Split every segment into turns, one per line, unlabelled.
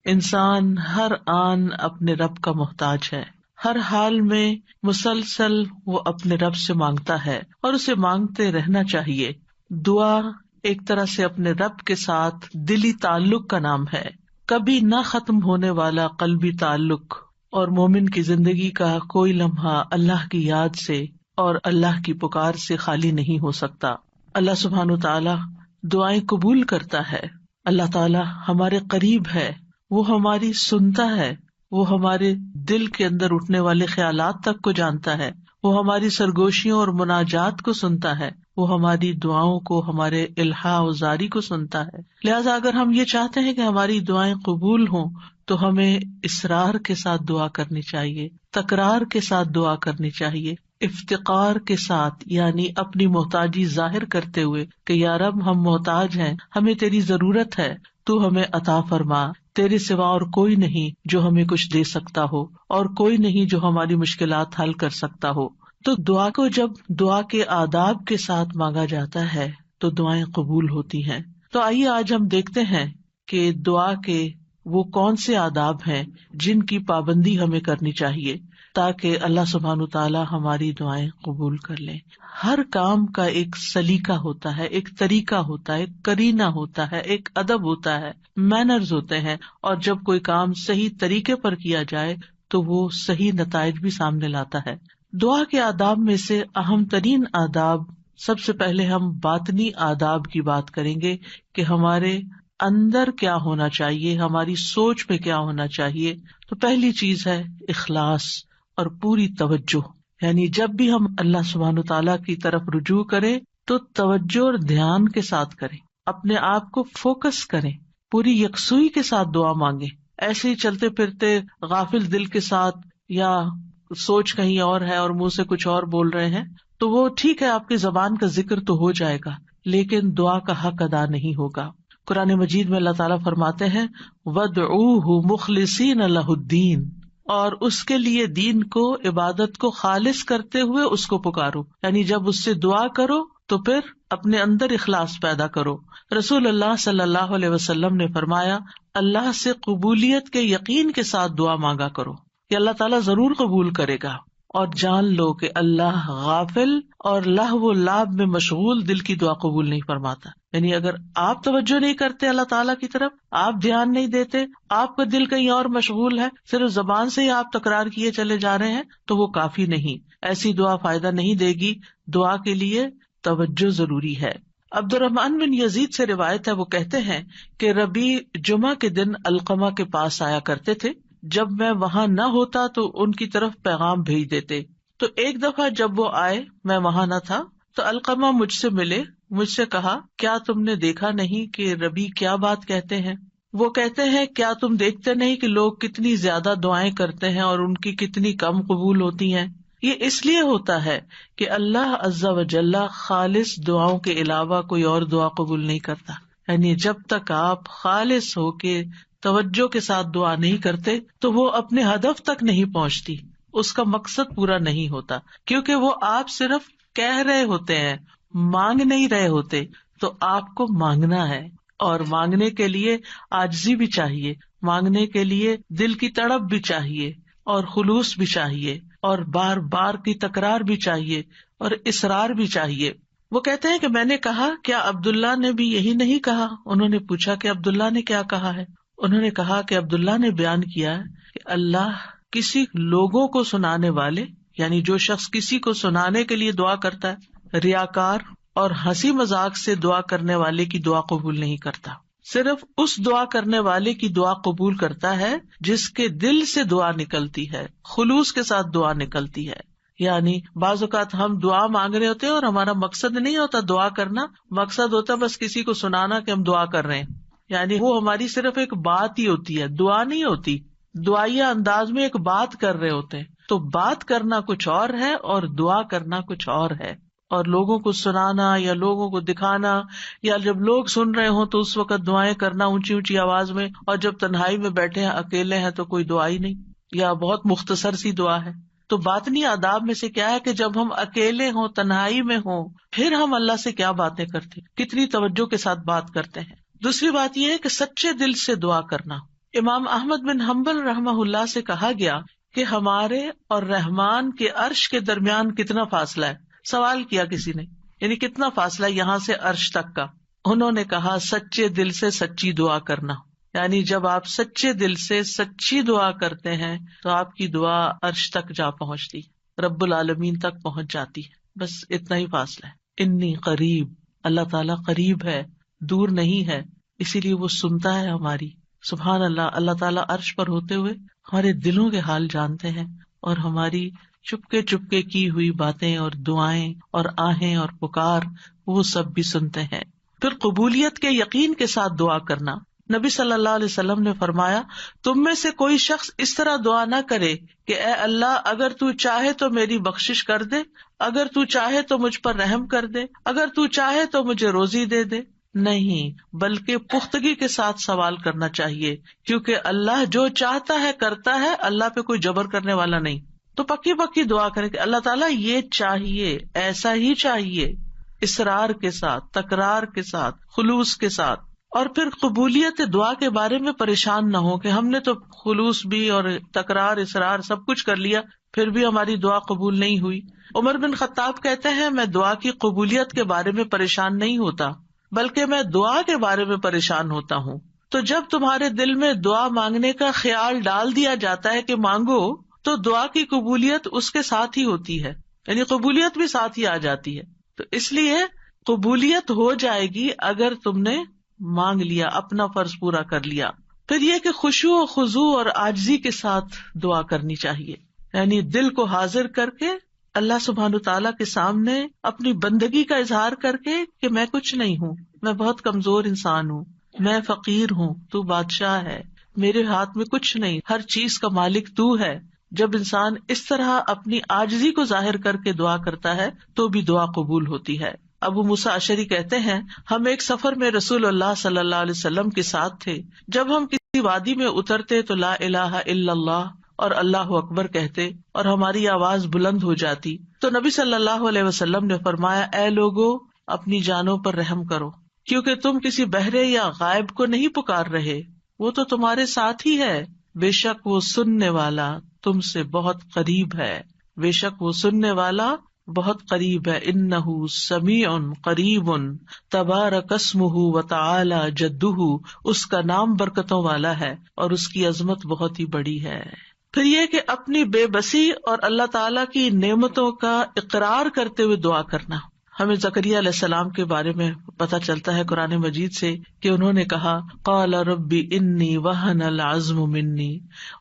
انسان ہر آن اپنے رب کا محتاج ہے، ہر حال میں مسلسل وہ اپنے رب سے مانگتا ہے اور اسے مانگتے رہنا چاہیے۔ دعا ایک طرح سے اپنے رب کے ساتھ دلی تعلق کا نام ہے، کبھی نہ ختم ہونے والا قلبی تعلق، اور مومن کی زندگی کا کوئی لمحہ اللہ کی یاد سے اور اللہ کی پکار سے خالی نہیں ہو سکتا۔ اللہ سبحانہ تعالی دعائیں قبول کرتا ہے، اللہ تعالی ہمارے قریب ہے، وہ ہماری سنتا ہے، وہ ہمارے دل کے اندر اٹھنے والے خیالات تک کو جانتا ہے، وہ ہماری سرگوشیوں اور مناجات کو سنتا ہے، وہ ہماری دعاؤں کو، ہمارے الحاح و زاری کو سنتا ہے۔ لہٰذا اگر ہم یہ چاہتے ہیں کہ ہماری دعائیں قبول ہوں تو ہمیں اصرار کے ساتھ دعا کرنی چاہیے، تکرار کے ساتھ دعا کرنی چاہیے، افتقار کے ساتھ، یعنی اپنی محتاجی ظاہر کرتے ہوئے کہ یا رب ہم محتاج ہیں، ہمیں تیری ضرورت ہے، تو ہمیں عطا فرما، تیرے سوا اور کوئی نہیں جو ہمیں کچھ دے سکتا ہو، اور کوئی نہیں جو ہماری مشکلات حل کر سکتا ہو۔ تو دعا کو جب دعا کے آداب کے ساتھ مانگا جاتا ہے تو دعائیں قبول ہوتی ہیں۔ تو آئیے آج ہم دیکھتے ہیں کہ دعا کے وہ کون سے آداب ہیں جن کی پابندی ہمیں کرنی چاہیے تاکہ اللہ سبحانہ تعالیٰ ہماری دعائیں قبول کر لیں۔ ہر کام کا ایک سلیقہ ہوتا ہے، ایک طریقہ ہوتا ہے، ایک قرینہ ہوتا ہے، ایک ادب ہوتا ہے، مینرز ہوتے ہیں، اور جب کوئی کام صحیح طریقے پر کیا جائے تو وہ صحیح نتائج بھی سامنے لاتا ہے۔ دعا کے آداب میں سے اہم ترین آداب، سب سے پہلے ہم باطنی آداب کی بات کریں گے کہ ہمارے اندر کیا ہونا چاہیے، ہماری سوچ میں کیا ہونا چاہیے۔ تو پہلی چیز ہے اخلاص اور پوری توجہ، یعنی جب بھی ہم اللہ سبحانہ تعالیٰ کی طرف رجوع کریں تو توجہ اور دھیان کے ساتھ کریں، اپنے آپ کو فوکس کریں، پوری یکسوئی کے ساتھ دعا مانگیں۔ ایسے ہی چلتے پھرتے غافل دل کے ساتھ یا سوچ کہیں اور ہے اور منہ سے کچھ اور بول رہے ہیں تو وہ ٹھیک ہے، آپ کی زبان کا ذکر تو ہو جائے گا لیکن دعا کا حق ادا نہیں ہوگا۔ قرآن مجید میں اللہ تعالیٰ فرماتے ہیں وَادْعُوهُ مُخْلِصِينَ لَهُ الدِّينَ، اور اس کے لیے دین کو، عبادت کو خالص کرتے ہوئے اس کو پکارو، یعنی جب اس سے دعا کرو تو پھر اپنے اندر اخلاص پیدا کرو۔ رسول اللہ صلی اللہ علیہ وسلم نے فرمایا اللہ سے قبولیت کے یقین کے ساتھ دعا مانگا کرو کہ اللہ تعالیٰ ضرور قبول کرے گا، اور جان لو کہ اللہ غافل اور لہو و لعب میں مشغول دل کی دعا قبول نہیں فرماتا۔ یعنی اگر آپ توجہ نہیں کرتے اللہ تعالیٰ کی طرف، آپ دھیان نہیں دیتے، آپ کا دل کہیں اور مشغول ہے، صرف زبان سے ہی آپ تکرار کیے چلے جا رہے ہیں تو وہ کافی نہیں، ایسی دعا فائدہ نہیں دے گی۔ دعا کے لیے توجہ ضروری ہے۔ عبد الرحمن بن یزید سے روایت ہے، وہ کہتے ہیں کہ ربیع جمعہ کے دن علقمہ کے پاس آیا کرتے تھے، جب میں وہاں نہ ہوتا تو ان کی طرف پیغام بھیج دیتے۔ تو ایک دفعہ جب وہ آئے میں وہاں نہ تھا تو علقمہ مجھ سے ملے، مجھ سے کہا کیا تم نے دیکھا نہیں کہ ربیع کیا بات کہتے ہیں؟ وہ کہتے ہیں کیا تم دیکھتے نہیں کہ لوگ کتنی زیادہ دعائیں کرتے ہیں اور ان کی کتنی کم قبول ہوتی ہیں؟ یہ اس لیے ہوتا ہے کہ اللہ عز و جل خالص دعاؤں کے علاوہ کوئی اور دعا قبول نہیں کرتا۔ یعنی جب تک آپ خالص ہو کے توجہ کے ساتھ دعا نہیں کرتے تو وہ اپنے ہدف تک نہیں پہنچتی، اس کا مقصد پورا نہیں ہوتا، کیونکہ وہ آپ صرف کہہ رہے ہوتے ہیں، مانگ نہیں رہے ہوتے۔ تو آپ کو مانگنا ہے، اور مانگنے کے لیے عاجزی بھی چاہیے، مانگنے کے لیے دل کی تڑپ بھی چاہیے، اور خلوص بھی چاہیے، اور بار بار کی تکرار بھی چاہیے، اور اصرار بھی چاہیے۔ وہ کہتے ہیں کہ میں نے کہا کیا عبداللہ نے بھی یہی نہیں کہا؟ انہوں نے پوچھا کہ عبداللہ نے کیا کہا ہے؟ انہوں نے کہا کہ عبداللہ نے بیان کیا کہ اللہ کسی لوگوں کو سنانے والے، یعنی جو شخص کسی کو سنانے کے لیے دعا کرتا ہے، ریاکار اور ہنسی مذاق سے دعا کرنے والے کی دعا قبول نہیں کرتا، صرف اس دعا کرنے والے کی دعا قبول کرتا ہے جس کے دل سے دعا نکلتی ہے، خلوص کے ساتھ دعا نکلتی ہے۔ یعنی بعض اوقات ہم دعا مانگ رہے ہوتے ہیں اور ہمارا مقصد نہیں ہوتا دعا کرنا، مقصد ہوتا بس کسی کو سنانا کہ ہم دعا کر رہے ہیں، یعنی وہ ہماری صرف ایک بات ہی ہوتی ہے، دعا نہیں ہوتی، دعائیا انداز میں ایک بات کر رہے ہوتے ہیں۔ تو بات کرنا کچھ اور ہے اور دعا کرنا کچھ اور ہے، اور لوگوں کو سنانا یا لوگوں کو دکھانا، یا جب لوگ سن رہے ہوں تو اس وقت دعائیں کرنا اونچی اونچی آواز میں، اور جب تنہائی میں بیٹھے ہیں اکیلے ہیں تو کوئی دعا ہی نہیں، یا بہت مختصر سی دعا ہے۔ تو باطنی آداب میں سے کیا ہے کہ جب ہم اکیلے ہوں، تنہائی میں ہوں، پھر ہم اللہ سے کیا باتیں کرتے ہیں، کتنی توجہ کے ساتھ بات کرتے ہیں۔ دوسری بات یہ ہے کہ سچے دل سے دعا کرنا، امام احمد بن حنبل رحمہ اللہ سے کہا گیا کہ ہمارے اور رحمان کے عرش کے درمیان کتنا فاصلہ ہے. سوال کیا کسی نے، یعنی کتنا فاصلہ یہاں سے عرش تک کا. انہوں نے کہا سچے دل سے سچی دعا کرنا. یعنی جب آپ سچے دل سے سچی دعا کرتے ہیں تو آپ کی دعا عرش تک جا پہنچتی، رب العالمین تک پہنچ جاتی ہے. بس اتنا ہی فاصلہ ہے. انی قریب، اللہ تعالیٰ قریب ہے، دور نہیں ہے، اسی لیے وہ سنتا ہے ہماری. سبحان اللہ، اللہ تعالیٰ عرش پر ہوتے ہوئے ہمارے دلوں کے حال جانتے ہیں اور ہماری چپکے چپکے کی ہوئی باتیں اور دعائیں اور آہیں اور پکار وہ سب بھی سنتے ہیں. پھر قبولیت کے یقین کے ساتھ دعا کرنا. نبی صلی اللہ علیہ وسلم نے فرمایا، تم میں سے کوئی شخص اس طرح دعا نہ کرے کہ اے اللہ اگر تو چاہے تو میری بخشش کر دے، اگر تو چاہے تو مجھ پر رحم کر دے، اگر تو چاہے تو مجھے روزی دے دے. نہیں، بلکہ پختگی کے ساتھ سوال کرنا چاہیے، کیونکہ اللہ جو چاہتا ہے کرتا ہے، اللہ پہ کوئی جبر کرنے والا نہیں. تو پکی پکی دعا کریں کہ اللہ تعالیٰ یہ چاہیے، ایسا ہی چاہیے، اصرار کے ساتھ، تکرار کے ساتھ، خلوص کے ساتھ. اور پھر قبولیت دعا کے بارے میں پریشان نہ ہو کہ ہم نے تو خلوص بھی اور تکرار اصرار سب کچھ کر لیا، پھر بھی ہماری دعا قبول نہیں ہوئی. عمر بن خطاب کہتے ہیں، میں دعا کی قبولیت کے بارے میں پریشان نہیں ہوتا، بلکہ میں دعا کے بارے میں پریشان ہوتا ہوں. تو جب تمہارے دل میں دعا مانگنے کا خیال ڈال دیا جاتا ہے کہ مانگو، تو دعا کی قبولیت اس کے ساتھ ہی ہوتی ہے، یعنی قبولیت بھی ساتھ ہی آ جاتی ہے. تو اس لیے قبولیت ہو جائے گی اگر تم نے مانگ لیا، اپنا فرض پورا کر لیا. پھر یہ کہ خشوع و خضوع اور عاجزی کے ساتھ دعا کرنی چاہیے، یعنی دل کو حاضر کر کے اللہ سبحانہ تعالیٰ کے سامنے اپنی بندگی کا اظہار کر کے کہ میں کچھ نہیں ہوں، میں بہت کمزور انسان ہوں، میں فقیر ہوں، تو بادشاہ ہے، میرے ہاتھ میں کچھ نہیں، ہر چیز کا مالک تو ہے. جب انسان اس طرح اپنی عاجزی کو ظاہر کر کے دعا کرتا ہے تو بھی دعا قبول ہوتی ہے. ابو موسیٰ اشعری کہتے ہیں، ہم ایک سفر میں رسول اللہ صلی اللہ علیہ وسلم کے ساتھ تھے. جب ہم کسی وادی میں اترتے تو لا الہ الا اللہ اور اللہ اکبر کہتے اور ہماری آواز بلند ہو جاتی تو نبی صلی اللہ علیہ وسلم نے فرمایا، اے لوگو اپنی جانوں پر رحم کرو، کیونکہ تم کسی بہرے یا غائب کو نہیں پکار رہے، وہ تو تمہارے ساتھ ہی ہے. بے شک وہ سننے والا تم سے بہت قریب ہے، بے شک وہ سننے والا بہت قریب ہے. انہ سمیع قریب تبارک اسمہ وتعالی جدہ، اس کا نام برکتوں والا ہے اور اس کی عظمت بہت ہی بڑی ہے. پھر یہ کہ اپنی بے بسی اور اللہ تعالیٰ کی نعمتوں کا اقرار کرتے ہوئے دعا کرنا. ہمیں زکریا علیہ السلام کے بارے میں پتہ چلتا ہے قرآن مجید سے کہ انہوں نے کہا، قال رب انی وہن العظم منی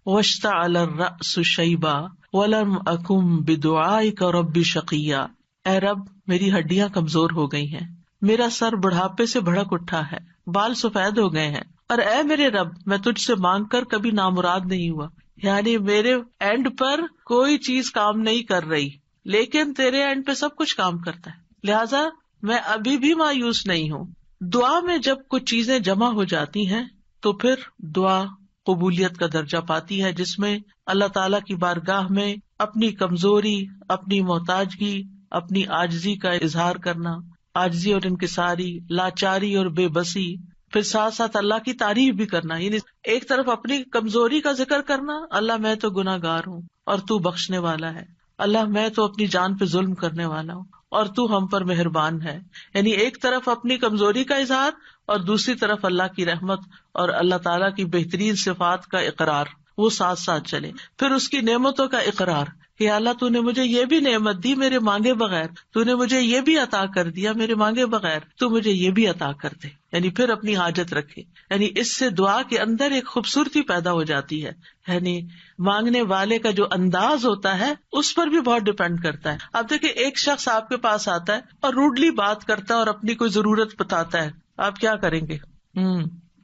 واشتعل الرأس شیبا ولم اکن بدعائک رب شقیا. اے رب میری ہڈیاں کمزور ہو گئی ہیں، میرا سر بڑھاپے سے بھڑک اٹھا ہے، بال سفید ہو گئے ہیں، اور اے میرے رب میں تجھ سے مانگ کر کبھی نامراد نہیں ہوا. یعنی میرے اینڈ پر کوئی چیز کام نہیں کر رہی، لیکن تیرے اینڈ پہ سب کچھ کام کرتا ہے، لہذا میں ابھی بھی مایوس نہیں ہوں. دعا میں جب کچھ چیزیں جمع ہو جاتی ہیں تو پھر دعا قبولیت کا درجہ پاتی ہے، جس میں اللہ تعالیٰ کی بارگاہ میں اپنی کمزوری، اپنی محتاجگی، اپنی عاجزی کا اظہار کرنا، عاجزی اور انکساری، لاچاری اور بے بسی، پھر ساتھ ساتھ اللہ کی تعریف بھی کرنا. یعنی ایک طرف اپنی کمزوری کا ذکر کرنا، اللہ میں تو گناہ گار ہوں اور تو بخشنے والا ہے، اللہ میں تو اپنی جان پہ ظلم کرنے والا ہوں اور تو ہم پر مہربان ہے. یعنی ایک طرف اپنی کمزوری کا اظہار اور دوسری طرف اللہ کی رحمت اور اللہ تعالیٰ کی بہترین صفات کا اقرار، وہ ساتھ ساتھ چلے. پھر اس کی نعمتوں کا اقرار کہ اللہ تو نے مجھے یہ بھی نعمت دی میرے مانگے بغیر، تو نے مجھے یہ بھی عطا کر دیا میرے مانگے بغیر، تو مجھے یہ بھی عطا کر دے. یعنی پھر اپنی حاجت رکھے. یعنی اس سے دعا کے اندر ایک خوبصورتی پیدا ہو جاتی ہے. یعنی مانگنے والے کا جو انداز ہوتا ہے اس پر بھی بہت ڈپینڈ کرتا ہے. اب دیکھیں ایک شخص آپ کے پاس آتا ہے اور روڈلی بات کرتا ہے اور اپنی کوئی ضرورت بتاتا ہے، آپ کیا کریں گے؟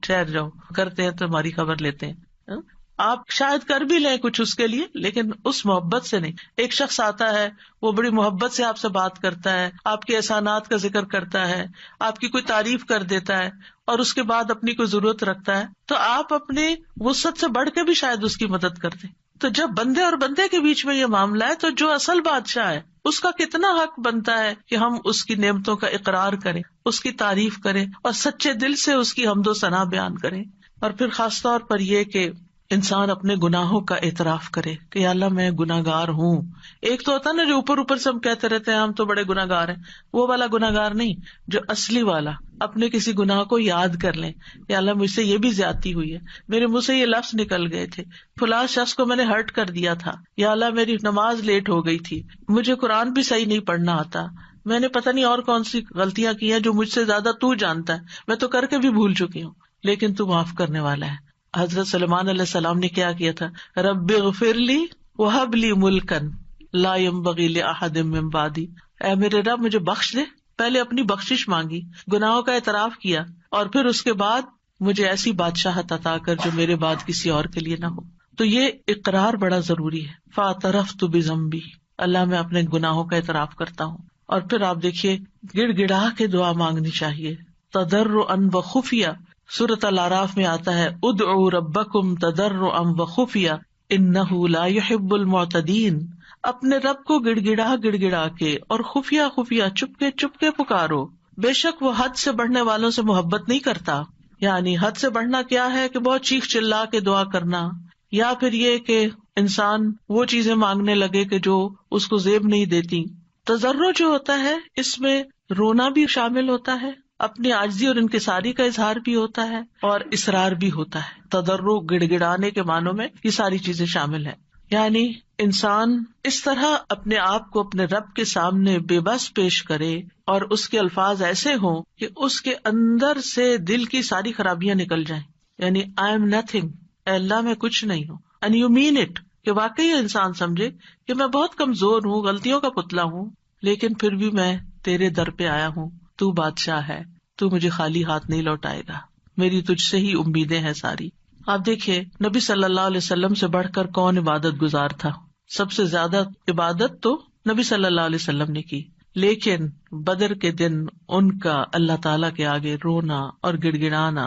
ٹھہر جاؤ، کرتے ہیں تمہاری خبر لیتے ہیں. آپ شاید کر بھی لیں کچھ اس کے لیے، لیکن اس محبت سے نہیں. ایک شخص آتا ہے، وہ بڑی محبت سے آپ سے بات کرتا ہے، آپ کے احسانات کا ذکر کرتا ہے، آپ کی کوئی تعریف کر دیتا ہے اور اس کے بعد اپنی کوئی ضرورت رکھتا ہے، تو آپ اپنی وسعت سے بڑھ کے بھی شاید اس کی مدد کر دیں. تو جب بندے اور بندے کے بیچ میں یہ معاملہ ہے تو جو اصل بادشاہ ہے اس کا کتنا حق بنتا ہے کہ ہم اس کی نعمتوں کا اقرار کریں، اس کی تعریف کریں اور سچے دل سے اس کی حمد و ثنا بیان کریں. اور پھر خاص طور پر یہ کہ انسان اپنے گناہوں کا اعتراف کرے کہ یا اللہ میں گناہگار ہوں. ایک تو ہوتا نا جو اوپر اوپر سے ہم کہتے رہتے ہیں ہم تو بڑے گناہگار ہیں، وہ والا گناہگار نہیں، جو اصلی والا اپنے کسی گناہ کو یاد کر لیں، یا اللہ مجھ سے یہ بھی زیادتی ہوئی ہے، میرے منہ سے یہ لفظ نکل گئے تھے، فلاں شخص کو میں نے ہرٹ کر دیا تھا، یا اللہ میری نماز لیٹ ہو گئی تھی، مجھے قرآن بھی صحیح نہیں پڑھنا آتا، میں نے پتہ نہیں اور کون سی غلطیاں کی ہیں جو مجھ سے زیادہ تو جانتا ہے، میں تو کر کے بھی بھول چکی ہوں، لیکن تو معاف کرنے والا ہے. حضرت سلیمان علیہ السلام نے کیا کیا تھا؟ رب اغفر لی وہب لی ملکن لا ينبغی لأحد من بعدی، اے میرے رب مجھے بخش دے. پہلے اپنی بخشش مانگی، گناہوں کا اعتراف کیا، اور پھر اس کے بعد مجھے ایسی بادشاہت عطا کر جو میرے بعد کسی اور کے لیے نہ ہو. تو یہ اقرار بڑا ضروری ہے. فاعترفت بذنبی، اللہ میں اپنے گناہوں کا اعتراف کرتا ہوں. اور پھر آپ دیکھیے گڑ گڑا کے دعا مانگنی چاہیے، تضرعا وخفیہ. سورۃ الاعراف میں آتا ہے ادعوا ربکم تضرعا وخفیہ انہ لا یحب المعتدین. اپنے رب کو گڑ گڑا کے اور خفیہ خفیہ چپ کے پکارو، بے شک وہ حد سے بڑھنے والوں سے محبت نہیں کرتا. یعنی حد سے بڑھنا کیا ہے کہ بہت چیخ چلا کے دعا کرنا، یا پھر یہ کہ انسان وہ چیزیں مانگنے لگے کہ جو اس کو زیب نہیں دیتی. تضرع جو ہوتا ہے اس میں رونا بھی شامل ہوتا ہے، اپنی عاجزی اور انکساری کا اظہار بھی ہوتا ہے، اور اصرار بھی ہوتا ہے. تضرع گڑ گڑانے کے معنوں میں یہ ساری چیزیں شامل ہیں. یعنی انسان اس طرح اپنے آپ کو اپنے رب کے سامنے بے بس پیش کرے اور اس کے الفاظ ایسے ہوں کہ اس کے اندر سے دل کی ساری خرابیاں نکل جائیں. یعنی آئی ایم نتھنگ، اے اللہ میں کچھ نہیں ہوں، اینڈ یو مین اٹ، کہ واقعی انسان سمجھے کہ میں بہت کمزور ہوں، غلطیوں کا پتلا ہوں، لیکن پھر بھی میں تیرے در پہ آیا ہوں، تو بادشاہ ہے، تو مجھے خالی ہاتھ نہیں لوٹائے گا، میری تجھ سے ہی امیدیں ہیں ساری. آپ دیکھیے نبی صلی اللہ علیہ وسلم سے بڑھ کر کون عبادت گزار تھا؟ سب سے زیادہ عبادت تو نبی صلی اللہ علیہ وسلم نے کی، لیکن بدر کے دن ان کا اللہ تعالیٰ کے آگے رونا اور گڑ گڑانا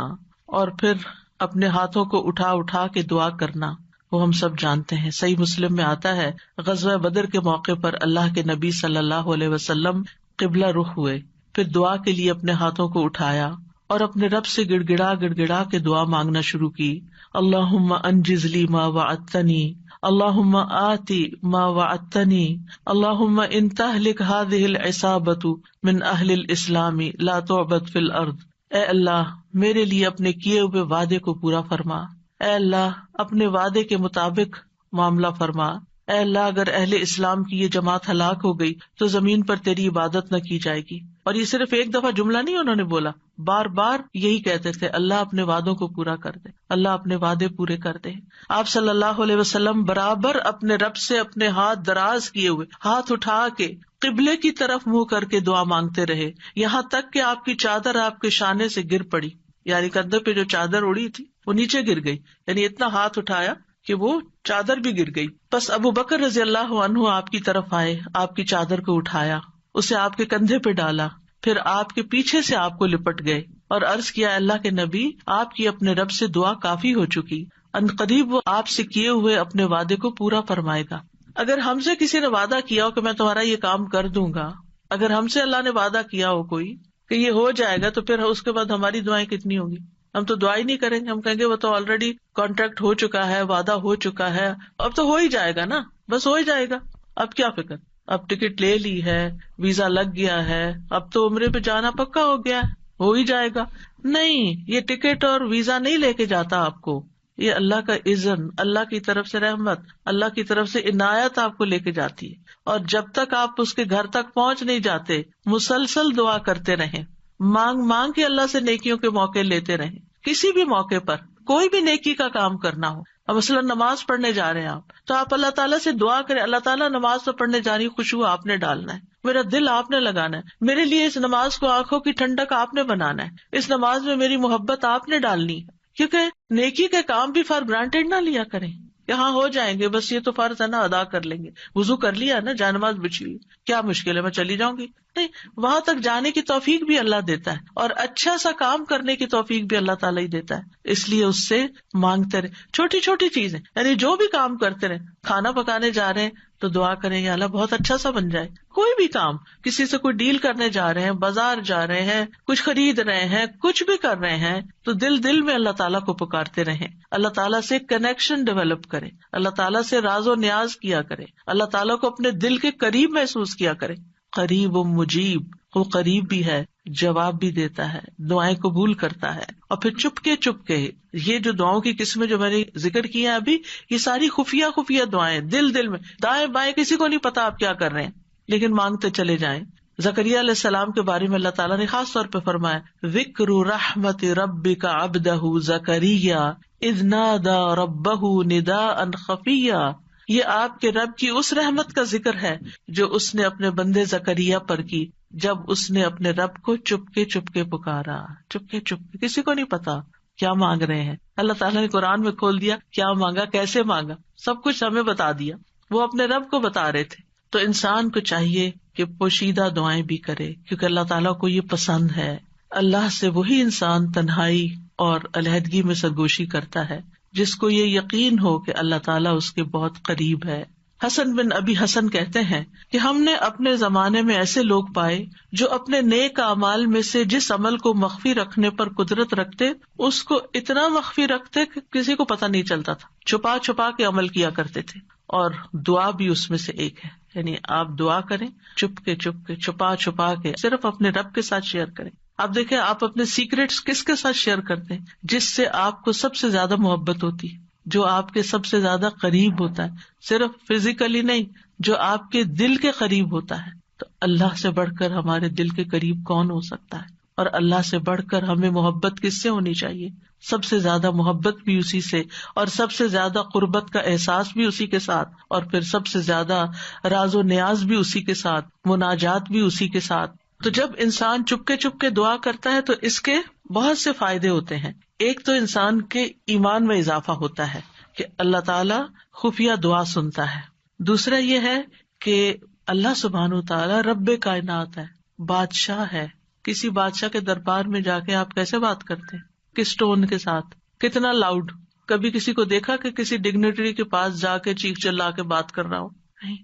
اور پھر اپنے ہاتھوں کو اٹھا کے دعا کرنا وہ ہم سب جانتے ہیں. صحیح مسلم میں آتا ہے غزوہ بدر کے موقع پر اللہ کے نبی صلی اللہ علیہ وسلم قبلہ رخ ہوئے، پھر دعا کے لیے اپنے ہاتھوں کو اٹھایا اور اپنے رب سے گڑ گڑا کے دعا مانگنا شروع کی. اللہم انجز لی ما وعدتنی، اللہم آتی ما وعدتنی، اللہم ان تہلک ہذہ العصابۃ من اہل الاسلام لا تعبد فی الارض. اے اللہ میرے لیے اپنے کیے ہوئے وعدے کو پورا فرما، اے اللہ اپنے وعدے کے مطابق معاملہ فرما. اے اللہ اگر اہل اسلام کی یہ جماعت ہلاک ہو گئی تو زمین پر تیری عبادت نہ کی جائے گی. اور یہ صرف ایک دفعہ جملہ نہیں انہوں نے بولا، بار بار یہی کہتے تھے اللہ اپنے وعدوں کو پورا کر دے، اللہ اپنے وعدے پورے کر دے. آپ صلی اللہ علیہ وسلم برابر اپنے رب سے اپنے ہاتھ دراز کیے ہوئے، ہاتھ اٹھا کے قبلے کی طرف منہ کر کے دعا مانگتے رہے، یہاں تک کہ آپ کی چادر آپ کے شانے سے گر پڑی، یعنی کندھے پہ جو چادر اڑی تھی وہ نیچے گر گئی، یعنی اتنا ہاتھ اٹھایا کہ وہ چادر بھی گر گئی. بس ابو بکر رضی اللہ عنہ آپ کی طرف آئے، آپ کی چادر کو اٹھایا، اسے آپ کے کندھے پہ ڈالا، پھر آپ کے پیچھے سے آپ کو لپٹ گئے اور عرض کیا اللہ کے نبی آپ کی اپنے رب سے دعا کافی ہو چکی، ان قریب وہ آپ سے کیے ہوئے اپنے وعدے کو پورا فرمائے گا. اگر ہم سے کسی نے وعدہ کیا ہو کہ میں تمہارا یہ کام کر دوں گا، اگر ہم سے اللہ نے وعدہ کیا ہو کوئی کہ یہ ہو جائے گا، تو پھر اس کے بعد ہماری دعائیں کتنی ہوگی؟ ہم تو دعا ہی نہیں کریں گے، ہم کہیں گے وہ تو آلریڈی کانٹریکٹ ہو چکا ہے، وعدہ ہو چکا ہے، اب تو ہو ہی جائے گا نا، بس ہو ہی جائے گا، اب کیا فکر، اب ٹکٹ لے لی ہے، ویزا لگ گیا ہے، اب تو عمرے پہ جانا پکا ہو گیا ہے، ہو ہی جائے گا. نہیں، یہ ٹکٹ اور ویزا نہیں لے کے جاتا آپ کو، یہ اللہ کا اذن، اللہ کی طرف سے رحمت، اللہ کی طرف سے عنایت آپ کو لے کے جاتی ہے. اور جب تک آپ اس کے گھر تک پہنچ نہیں جاتے مسلسل دعا کرتے رہیں، مانگ مانگ کے اللہ سے نیکیوں کے موقع لیتے رہیں. کسی بھی موقع پر کوئی بھی نیکی کا کام کرنا ہو، اب مثلاً نماز پڑھنے جا رہے ہیں آپ، تو آپ اللہ تعالیٰ سے دعا کریں، اللہ تعالیٰ نماز تو پڑھنے جا رہی، خوشبو آپ نے ڈالنا ہے، میرا دل آپ نے لگانا ہے، میرے لیے اس نماز کو آنکھوں کی ٹھنڈک آپ نے بنانا ہے، اس نماز میں میری محبت آپ نے ڈالنی ہے. کیونکہ نیکی کے کام بھی فار گرانٹیڈ نہ لیا کریں کہ ہاں ہو جائیں گے، بس یہ تو فرض ہے نا، ادا کر لیں گے، وضو کر لیا نا، جائے نماز بچھی ہوئی، کیا مشکل ہے، میں چلی جاؤں گی. نہیں، وہاں تک جانے کی توفیق بھی اللہ دیتا ہے، اور اچھا سا کام کرنے کی توفیق بھی اللہ تعالیٰ ہی دیتا ہے. اس لیے اس سے مانگتے رہے، چھوٹی چھوٹی چیزیں، یعنی جو بھی کام کرتے رہے. کھانا پکانے جا رہے ہیں تو دعا کریں یا اللہ بہت اچھا سا بن جائے. کوئی بھی کام، کسی سے کوئی ڈیل کرنے جا رہے ہیں، بازار جا رہے ہیں، کچھ خرید رہے ہیں، کچھ بھی کر رہے ہیں، تو دل میں اللہ تعالیٰ کو پکارتے رہیں. اللہ تعالیٰ سے کنیکشن ڈیولپ کریں، اللہ تعالیٰ سے راز و نیاز کیا کریں، اللہ تعالیٰ کو اپنے دل کے قریب محسوس کیا کریں. قریب و مجیب، وہ قریب بھی ہے، جواب بھی دیتا ہے، دعائیں قبول کرتا ہے. اور پھر چپ کے یہ جو دعاؤں کی قسمیں جو میں نے ذکر کی ہیں ابھی، یہ ساری خفیہ دعائیں، دل میں، دائیں بائیں کسی کو نہیں پتا آپ کیا کر رہے ہیں، لیکن مانگتے چلے جائیں. زکریا علیہ السلام کے بارے میں اللہ تعالیٰ نے خاص طور پہ فرمایا، ذکر رحمت ربک عبدہ زکریا اذ نادى ربہ نداء خفیا. یہ آپ کے رب کی اس رحمت کا ذکر ہے جو اس نے اپنے بندے زکریا پر کی، جب اس نے اپنے رب کو چپ کے پکارا. چپ کے کسی کو نہیں پتا کیا مانگ رہے ہیں. اللہ تعالیٰ نے قرآن میں کھول دیا کیا مانگا، کیسے مانگا، سب کچھ ہمیں بتا دیا. وہ اپنے رب کو بتا رہے تھے. تو انسان کو چاہیے کہ پوشیدہ دعائیں بھی کرے، کیونکہ اللہ تعالیٰ کو یہ پسند ہے. اللہ سے وہی انسان تنہائی اور علیحدگی میں سرگوشی کرتا ہے جس کو یہ یقین ہو کہ اللہ تعالیٰ اس کے بہت قریب ہے. حسن بن ابی حسن کہتے ہیں کہ ہم نے اپنے زمانے میں ایسے لوگ پائے جو اپنے نیک اعمال میں سے جس عمل کو مخفی رکھنے پر قدرت رکھتے، اس کو اتنا مخفی رکھتے کہ کسی کو پتہ نہیں چلتا تھا. چھپا کے عمل کیا کرتے تھے، اور دعا بھی اس میں سے ایک ہے. یعنی آپ دعا کریں چپ کے چھپا کے، صرف اپنے رب کے ساتھ شیئر کریں. آپ دیکھیں آپ اپنے سیکریٹس کس کے ساتھ شیئر کرتے ہیں؟ جس سے آپ کو سب سے زیادہ محبت ہوتی ہے، جو آپ کے سب سے زیادہ قریب ہوتا ہے، صرف فزیکلی نہیں، جو آپ کے دل کے قریب ہوتا ہے. تو اللہ سے بڑھ کر ہمارے دل کے قریب کون ہو سکتا ہے؟ اور اللہ سے بڑھ کر ہمیں محبت کس سے ہونی چاہیے؟ سب سے زیادہ محبت بھی اسی سے، اور سب سے زیادہ قربت کا احساس بھی اسی کے ساتھ، اور پھر سب سے زیادہ راز و نیاز بھی اسی کے ساتھ، مناجات بھی اسی کے ساتھ. تو جب انسان چپ کے دعا کرتا ہے تو اس کے بہت سے فائدے ہوتے ہیں. ایک تو انسان کے ایمان میں اضافہ ہوتا ہے کہ اللہ تعالیٰ خفیہ دعا سنتا ہے. دوسرا یہ ہے کہ اللہ سبحانہ وتعالیٰ رب کائنات ہے، بادشاہ ہے. کسی بادشاہ کے دربار میں جا کے آپ کیسے بات کرتے ہیں؟ کس ٹون کے ساتھ، کتنا لاؤڈ. کبھی کسی کو دیکھا کہ کسی ڈگنیٹری کے پاس جا کے چیخ چلا کے بات کر رہا ہو؟ نہیں.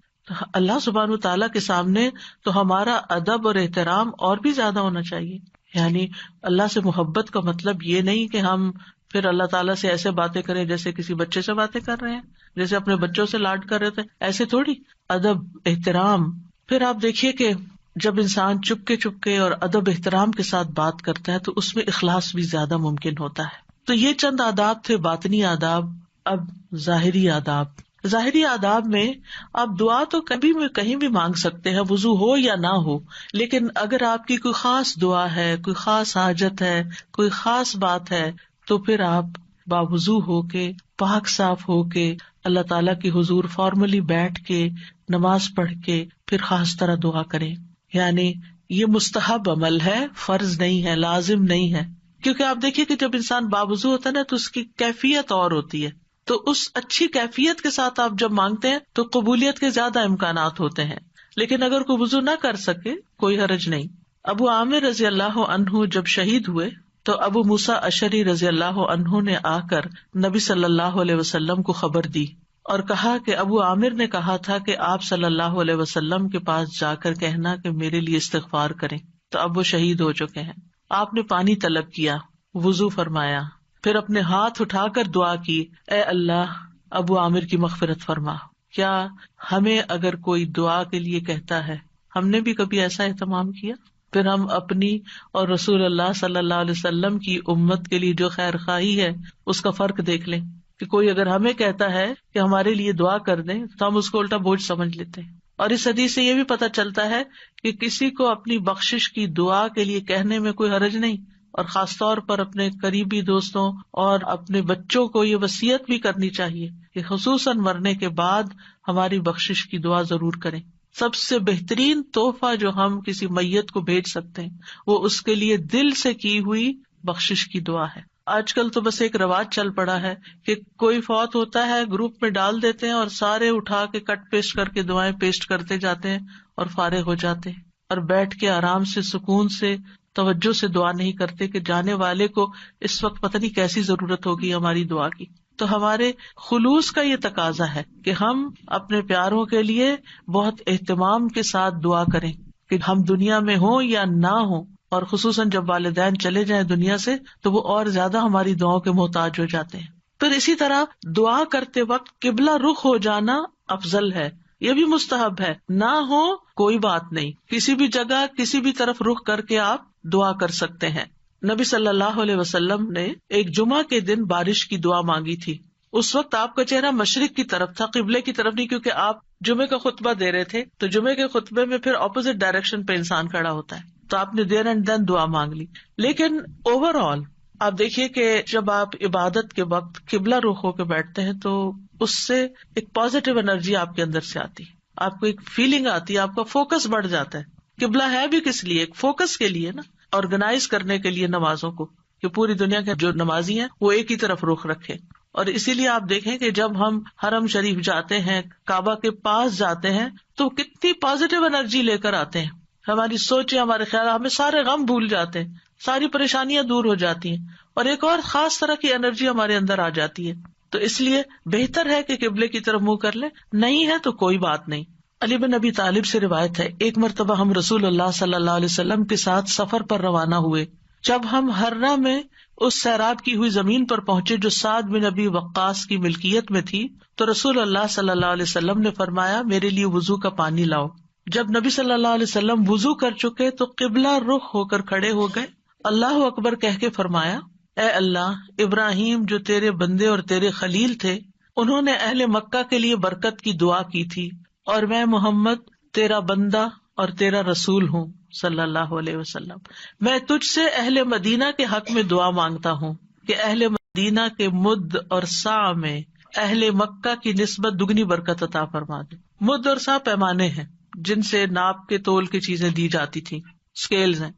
اللہ سبحانہ وتعالیٰ کے سامنے تو ہمارا ادب اور احترام اور بھی زیادہ ہونا چاہیے. یعنی اللہ سے محبت کا مطلب یہ نہیں کہ ہم پھر اللہ تعالیٰ سے ایسے باتیں کریں جیسے کسی بچے سے باتیں کر رہے ہیں، جیسے اپنے بچوں سے لاڈ کر رہے تھے، ایسے تھوڑی. ادب، احترام. پھر آپ دیکھیے کہ جب انسان چپ کے اور ادب احترام کے ساتھ بات کرتا ہے تو اس میں اخلاص بھی زیادہ ممکن ہوتا ہے. تو یہ چند آداب تھے، باطنی آداب. اب ظاہری آداب. ظاہری آداب میں آپ دعا تو کبھی بھی کہیں بھی مانگ سکتے ہیں، وضو ہو یا نہ ہو. لیکن اگر آپ کی کوئی خاص دعا ہے، کوئی خاص حاجت ہے، کوئی خاص بات ہے، تو پھر آپ باوضو ہو کے، پاک صاف ہو کے اللہ تعالیٰ کی حضور فارملی بیٹھ کے نماز پڑھ کے پھر خاص طرح دعا کریں. یعنی یہ مستحب عمل ہے، فرض نہیں ہے، لازم نہیں ہے. کیونکہ آپ دیکھیے کہ جب انسان باوضو ہوتا ہے نا تو اس کی کیفیت اور ہوتی ہے. تو اس اچھی کیفیت کے ساتھ آپ جب مانگتے ہیں تو قبولیت کے زیادہ امکانات ہوتے ہیں. لیکن اگر کوئی وضو نہ کر سکے کوئی حرج نہیں. ابو عامر رضی اللہ عنہ جب شہید ہوئے تو ابو موسیٰ اشعری رضی اللہ عنہ نے آ کر نبی صلی اللہ علیہ وسلم کو خبر دی اور کہا کہ ابو عامر نے کہا تھا کہ آپ صلی اللہ علیہ وسلم کے پاس جا کر کہنا کہ میرے لیے استغفار کریں. تو اب وہ شہید ہو چکے ہیں. آپ نے پانی طلب کیا، وضو فرمایا، پھر اپنے ہاتھ اٹھا کر دعا کی، اے اللہ ابو عامر کی مغفرت فرما. کیا ہمیں اگر کوئی دعا کے لیے کہتا ہے، ہم نے بھی کبھی ایسا اہتمام کیا؟ پھر ہم اپنی اور رسول اللہ صلی اللہ علیہ وسلم کی امت کے لیے جو خیر خواہی ہے اس کا فرق دیکھ لیں کہ کوئی اگر ہمیں کہتا ہے کہ ہمارے لیے دعا کر دیں تو ہم اس کو الٹا بوجھ سمجھ لیتے ہیں. اور اس حدیث سے یہ بھی پتہ چلتا ہے کہ کسی کو اپنی بخشش کی دعا کے لیے کہنے میں کوئی حرج نہیں، اور خاص طور پر اپنے قریبی دوستوں اور اپنے بچوں کو یہ وصیت بھی کرنی چاہیے کہ خصوصاً مرنے کے بعد ہماری بخشش کی دعا ضرور کریں. سب سے بہترین تحفہ جو ہم کسی میت کو بھیج سکتے ہیں وہ اس کے لیے دل سے کی ہوئی بخشش کی دعا ہے. آج کل تو بس ایک رواج چل پڑا ہے کہ کوئی فوت ہوتا ہے گروپ میں ڈال دیتے ہیں اور سارے اٹھا کے کٹ پیسٹ کر کے دعائیں پیسٹ کرتے جاتے ہیں اور فارغ ہو جاتے ہیں. اور بیٹھ کے آرام سے سکون سے توجہ سے دعا نہیں کرتے کہ جانے والے کو اس وقت پتہ نہیں کیسی ضرورت ہوگی ہماری دعا کی. تو ہمارے خلوص کا یہ تقاضا ہے کہ ہم اپنے پیاروں کے لیے بہت اہتمام کے ساتھ دعا کریں کہ ہم دنیا میں ہوں یا نہ ہوں، اور خصوصاً جب والدین چلے جائیں دنیا سے تو وہ اور زیادہ ہماری دعاؤں کے محتاج ہو جاتے ہیں. پھر اسی طرح دعا کرتے وقت قبلہ رخ ہو جانا افضل ہے، یہ بھی مستحب ہے. نہ ہو کوئی بات نہیں، کسی بھی جگہ کسی بھی طرف رخ کر کے آپ دعا کر سکتے ہیں. نبی صلی اللہ علیہ وسلم نے ایک جمعہ کے دن بارش کی دعا مانگی تھی. اس وقت آپ کا چہرہ مشرق کی طرف تھا، قبلے کی طرف نہیں، کیونکہ آپ جمعے کا خطبہ دے رہے تھے. تو جمعے کے خطبے میں پھر اپوزٹ ڈائریکشن پہ انسان کھڑا ہوتا ہے، تو آپ نے دیر اینڈ دین دعا مانگ لی. لیکن اوور آل آپ دیکھیے کہ جب آپ عبادت کے وقت قبلہ رخ ہو کے بیٹھتے ہیں تو اس سے ایک پازیٹیو انرجی آپ کے اندر سے آتی ہے، آپ کو ایک فیلنگ آتی ہے، آپ کا فوکس بڑھ جاتا ہے. قبلہ ہے بھی کس لیے؟ ایک فوکس کے لیے نا، آرگنائز کرنے کے لیے نمازوں کو، کہ پوری دنیا کے جو نمازی ہیں وہ ایک ہی طرف رخ رکھے. اور اسی لیے آپ دیکھیں کہ جب ہم حرم شریف جاتے ہیں، کعبہ کے پاس جاتے ہیں، تو کتنی پازیٹیو انرجی لے کر آتے ہیں. ہماری سوچیں، ہمارے خیال، ہمیں سارے غم بھول جاتے ہیں، ساری پریشانیاں دور ہو جاتی ہیں، اور ایک اور خاص طرح کی انرجی ہمارے اندر آ جاتی ہے. تو اس لیے بہتر ہے کہ قبلے کی طرف منہ کر لیں، نہیں ہے تو کوئی بات نہیں. علی بن ابی طالب سے روایت ہے، ایک مرتبہ ہم رسول اللہ صلی اللہ علیہ وسلم کے ساتھ سفر پر روانہ ہوئے. جب ہم ہرہ میں اس سیراب کی ہوئی زمین پر پہنچے جو سعد بن ابی وقاص کی ملکیت میں تھی، تو رسول اللہ صلی اللہ علیہ وسلم نے فرمایا، میرے لیے وضو کا پانی لاؤ. جب نبی صلی اللہ علیہ وسلم وضو کر چکے تو قبلہ رخ ہو کر کھڑے ہو گئے، اللہ اکبر کہہ کے فرمایا، اے اللہ، ابراہیم جو تیرے بندے اور تیرے خلیل تھے، انہوں نے اہل مکہ کے لیے برکت کی دعا کی تھی، اور میں محمد تیرا بندہ اور تیرا رسول ہوں صلی اللہ علیہ وسلم. میں تجھ سے اہل مدینہ کے حق میں دعا مانگتا ہوں کہ اہل مدینہ کے مد اور سا میں اہل مکہ کی نسبت دگنی برکت عطا فرما دے. مد اور سا پیمانے ہیں جن سے ناپ کے تول کی چیزیں دی جاتی تھی، اسکیلز ہیں.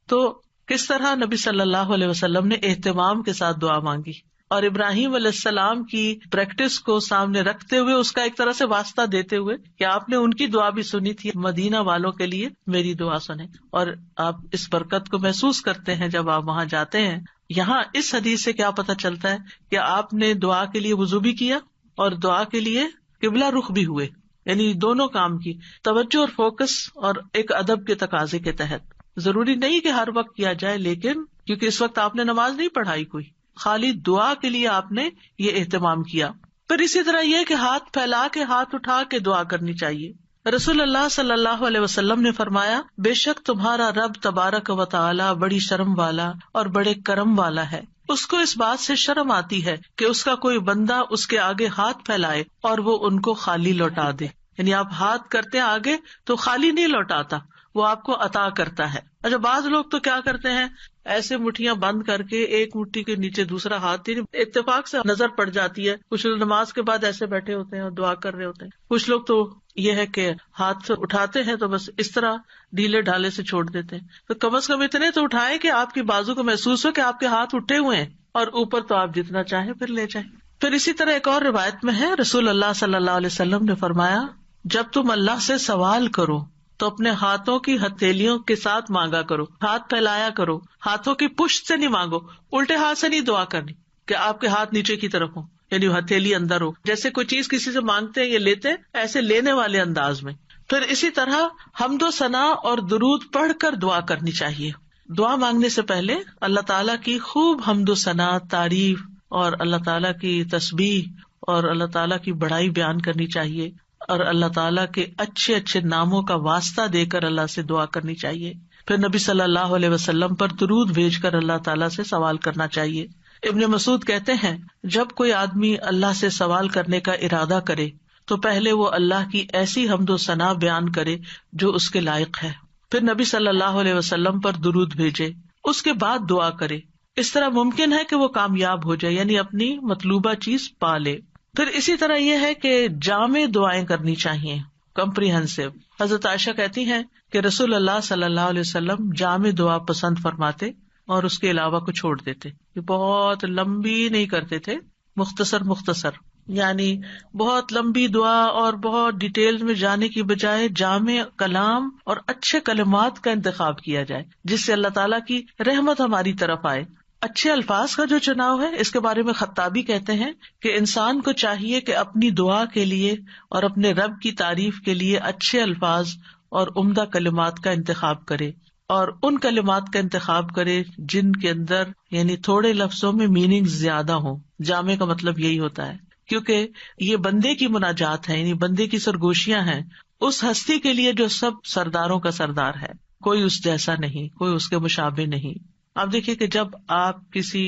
تو کس طرح نبی صلی اللہ علیہ وسلم نے اہتمام کے ساتھ دعا مانگی، اور ابراہیم علیہ السلام کی پریکٹس کو سامنے رکھتے ہوئے، اس کا ایک طرح سے واسطہ دیتے ہوئے کہ آپ نے ان کی دعا بھی سنی تھی، مدینہ والوں کے لیے میری دعا سنیں. اور آپ اس برکت کو محسوس کرتے ہیں جب آپ وہاں جاتے ہیں. یہاں اس حدیث سے کیا پتہ چلتا ہے کہ آپ نے دعا کے لیے وضو بھی کیا اور دعا کے لیے قبلہ رخ بھی ہوئے، یعنی دونوں کام کی توجہ اور فوکس، اور ایک ادب کے تقاضے کے تحت. ضروری نہیں کہ ہر وقت کیا جائے، لیکن کیونکہ اس وقت آپ نے نماز نہیں پڑھائی کوئی، خالی دعا کے لیے آپ نے یہ اہتمام کیا. پھر اسی طرح یہ کہ ہاتھ پھیلا کے، ہاتھ اٹھا کے دعا کرنی چاہیے. رسول اللہ صلی اللہ علیہ وسلم نے فرمایا، بے شک تمہارا رب تبارک و تعالی بڑی شرم والا اور بڑے کرم والا ہے. اس کو اس بات سے شرم آتی ہے کہ اس کا کوئی بندہ اس کے آگے ہاتھ پھیلائے اور وہ ان کو خالی لوٹا دے. یعنی آپ ہاتھ کرتے ہیں آگے تو خالی نہیں لوٹاتا، وہ آپ کو عطا کرتا ہے. اچھا، بعض لوگ تو کیا کرتے ہیں، ایسے مٹھیاں بند کر کے ایک مٹھی کے نیچے دوسرا ہاتھ، اتفاق سے نظر پڑ جاتی ہے. کچھ لوگ نماز کے بعد ایسے بیٹھے ہوتے ہیں اور دعا کر رہے ہوتے ہیں. کچھ لوگ تو یہ ہے کہ ہاتھ سے اٹھاتے ہیں تو بس اس طرح ڈھیلے ڈھالے سے چھوڑ دیتے ہیں. تو کم از کم اتنے تو اٹھائیں کہ آپ کی بازو کو محسوس ہو کہ آپ کے ہاتھ اٹھے ہوئے ہیں، اور اوپر تو آپ جتنا چاہیں پھر لے جائیں. پھر اسی طرح ایک اور روایت میں ہے، رسول اللہ صلی اللہ علیہ وسلم نے فرمایا، جب تم اللہ سے سوال کرو تو اپنے ہاتھوں کی ہتھیلیوں کے ساتھ مانگا کرو، ہاتھ پھیلایا کرو، ہاتھوں کی پشت سے نہیں مانگو، الٹے ہاتھ سے نہیں دعا کرنی کہ آپ کے ہاتھ نیچے کی طرف ہو، یعنی ہتھیلی اندر ہو. جیسے کوئی چیز کسی سے مانگتے ہیں یہ لیتے ہیں، ایسے لینے والے انداز میں. پھر اسی طرح حمد و ثنا اور درود پڑھ کر دعا کرنی چاہیے. دعا مانگنے سے پہلے اللہ تعالیٰ کی خوب حمد و ثنا، تعریف، اور اللہ تعالیٰ کی تسبیح اور اللہ تعالیٰ کی بڑائی بیان کرنی چاہیے، اور اللہ تعالیٰ کے اچھے اچھے ناموں کا واسطہ دے کر اللہ سے دعا کرنی چاہیے. پھر نبی صلی اللہ علیہ وسلم پر درود بھیج کر اللہ تعالیٰ سے سوال کرنا چاہیے. ابن مسعود کہتے ہیں، جب کوئی آدمی اللہ سے سوال کرنے کا ارادہ کرے تو پہلے وہ اللہ کی ایسی حمد و ثنا بیان کرے جو اس کے لائق ہے، پھر نبی صلی اللہ علیہ وسلم پر درود بھیجے، اس کے بعد دعا کرے. اس طرح ممکن ہے کہ وہ کامیاب ہو جائے، یعنی اپنی مطلوبہ چیز پا لے. پھر اسی طرح یہ ہے کہ جامع دعائیں کرنی چاہیے، کمپریہنسو. حضرت عائشہ کہتی ہیں کہ رسول اللہ صلی اللہ علیہ وسلم جامع دعا پسند فرماتے اور اس کے علاوہ کو چھوڑ دیتے. یہ بہت لمبی نہیں کرتے تھے، مختصر. یعنی بہت لمبی دعا اور بہت ڈیٹیل میں جانے کی بجائے جامع کلام اور اچھے کلمات کا انتخاب کیا جائے جس سے اللہ تعالیٰ کی رحمت ہماری طرف آئے. اچھے الفاظ کا جو چناؤ ہے اس کے بارے میں خطابی کہتے ہیں کہ انسان کو چاہیے کہ اپنی دعا کے لیے اور اپنے رب کی تعریف کے لیے اچھے الفاظ اور عمدہ کلمات کا انتخاب کرے، اور ان کلمات کا انتخاب کرے جن کے اندر یعنی تھوڑے لفظوں میں میننگ زیادہ ہوں. جامع کا مطلب یہی ہوتا ہے، کیونکہ یہ بندے کی مناجات ہے، یعنی بندے کی سرگوشیاں ہیں اس ہستی کے لیے جو سب سرداروں کا سردار ہے، کوئی اس جیسا نہیں، کوئی اس کے مشابہ نہیں. آپ دیکھیے کہ جب آپ کسی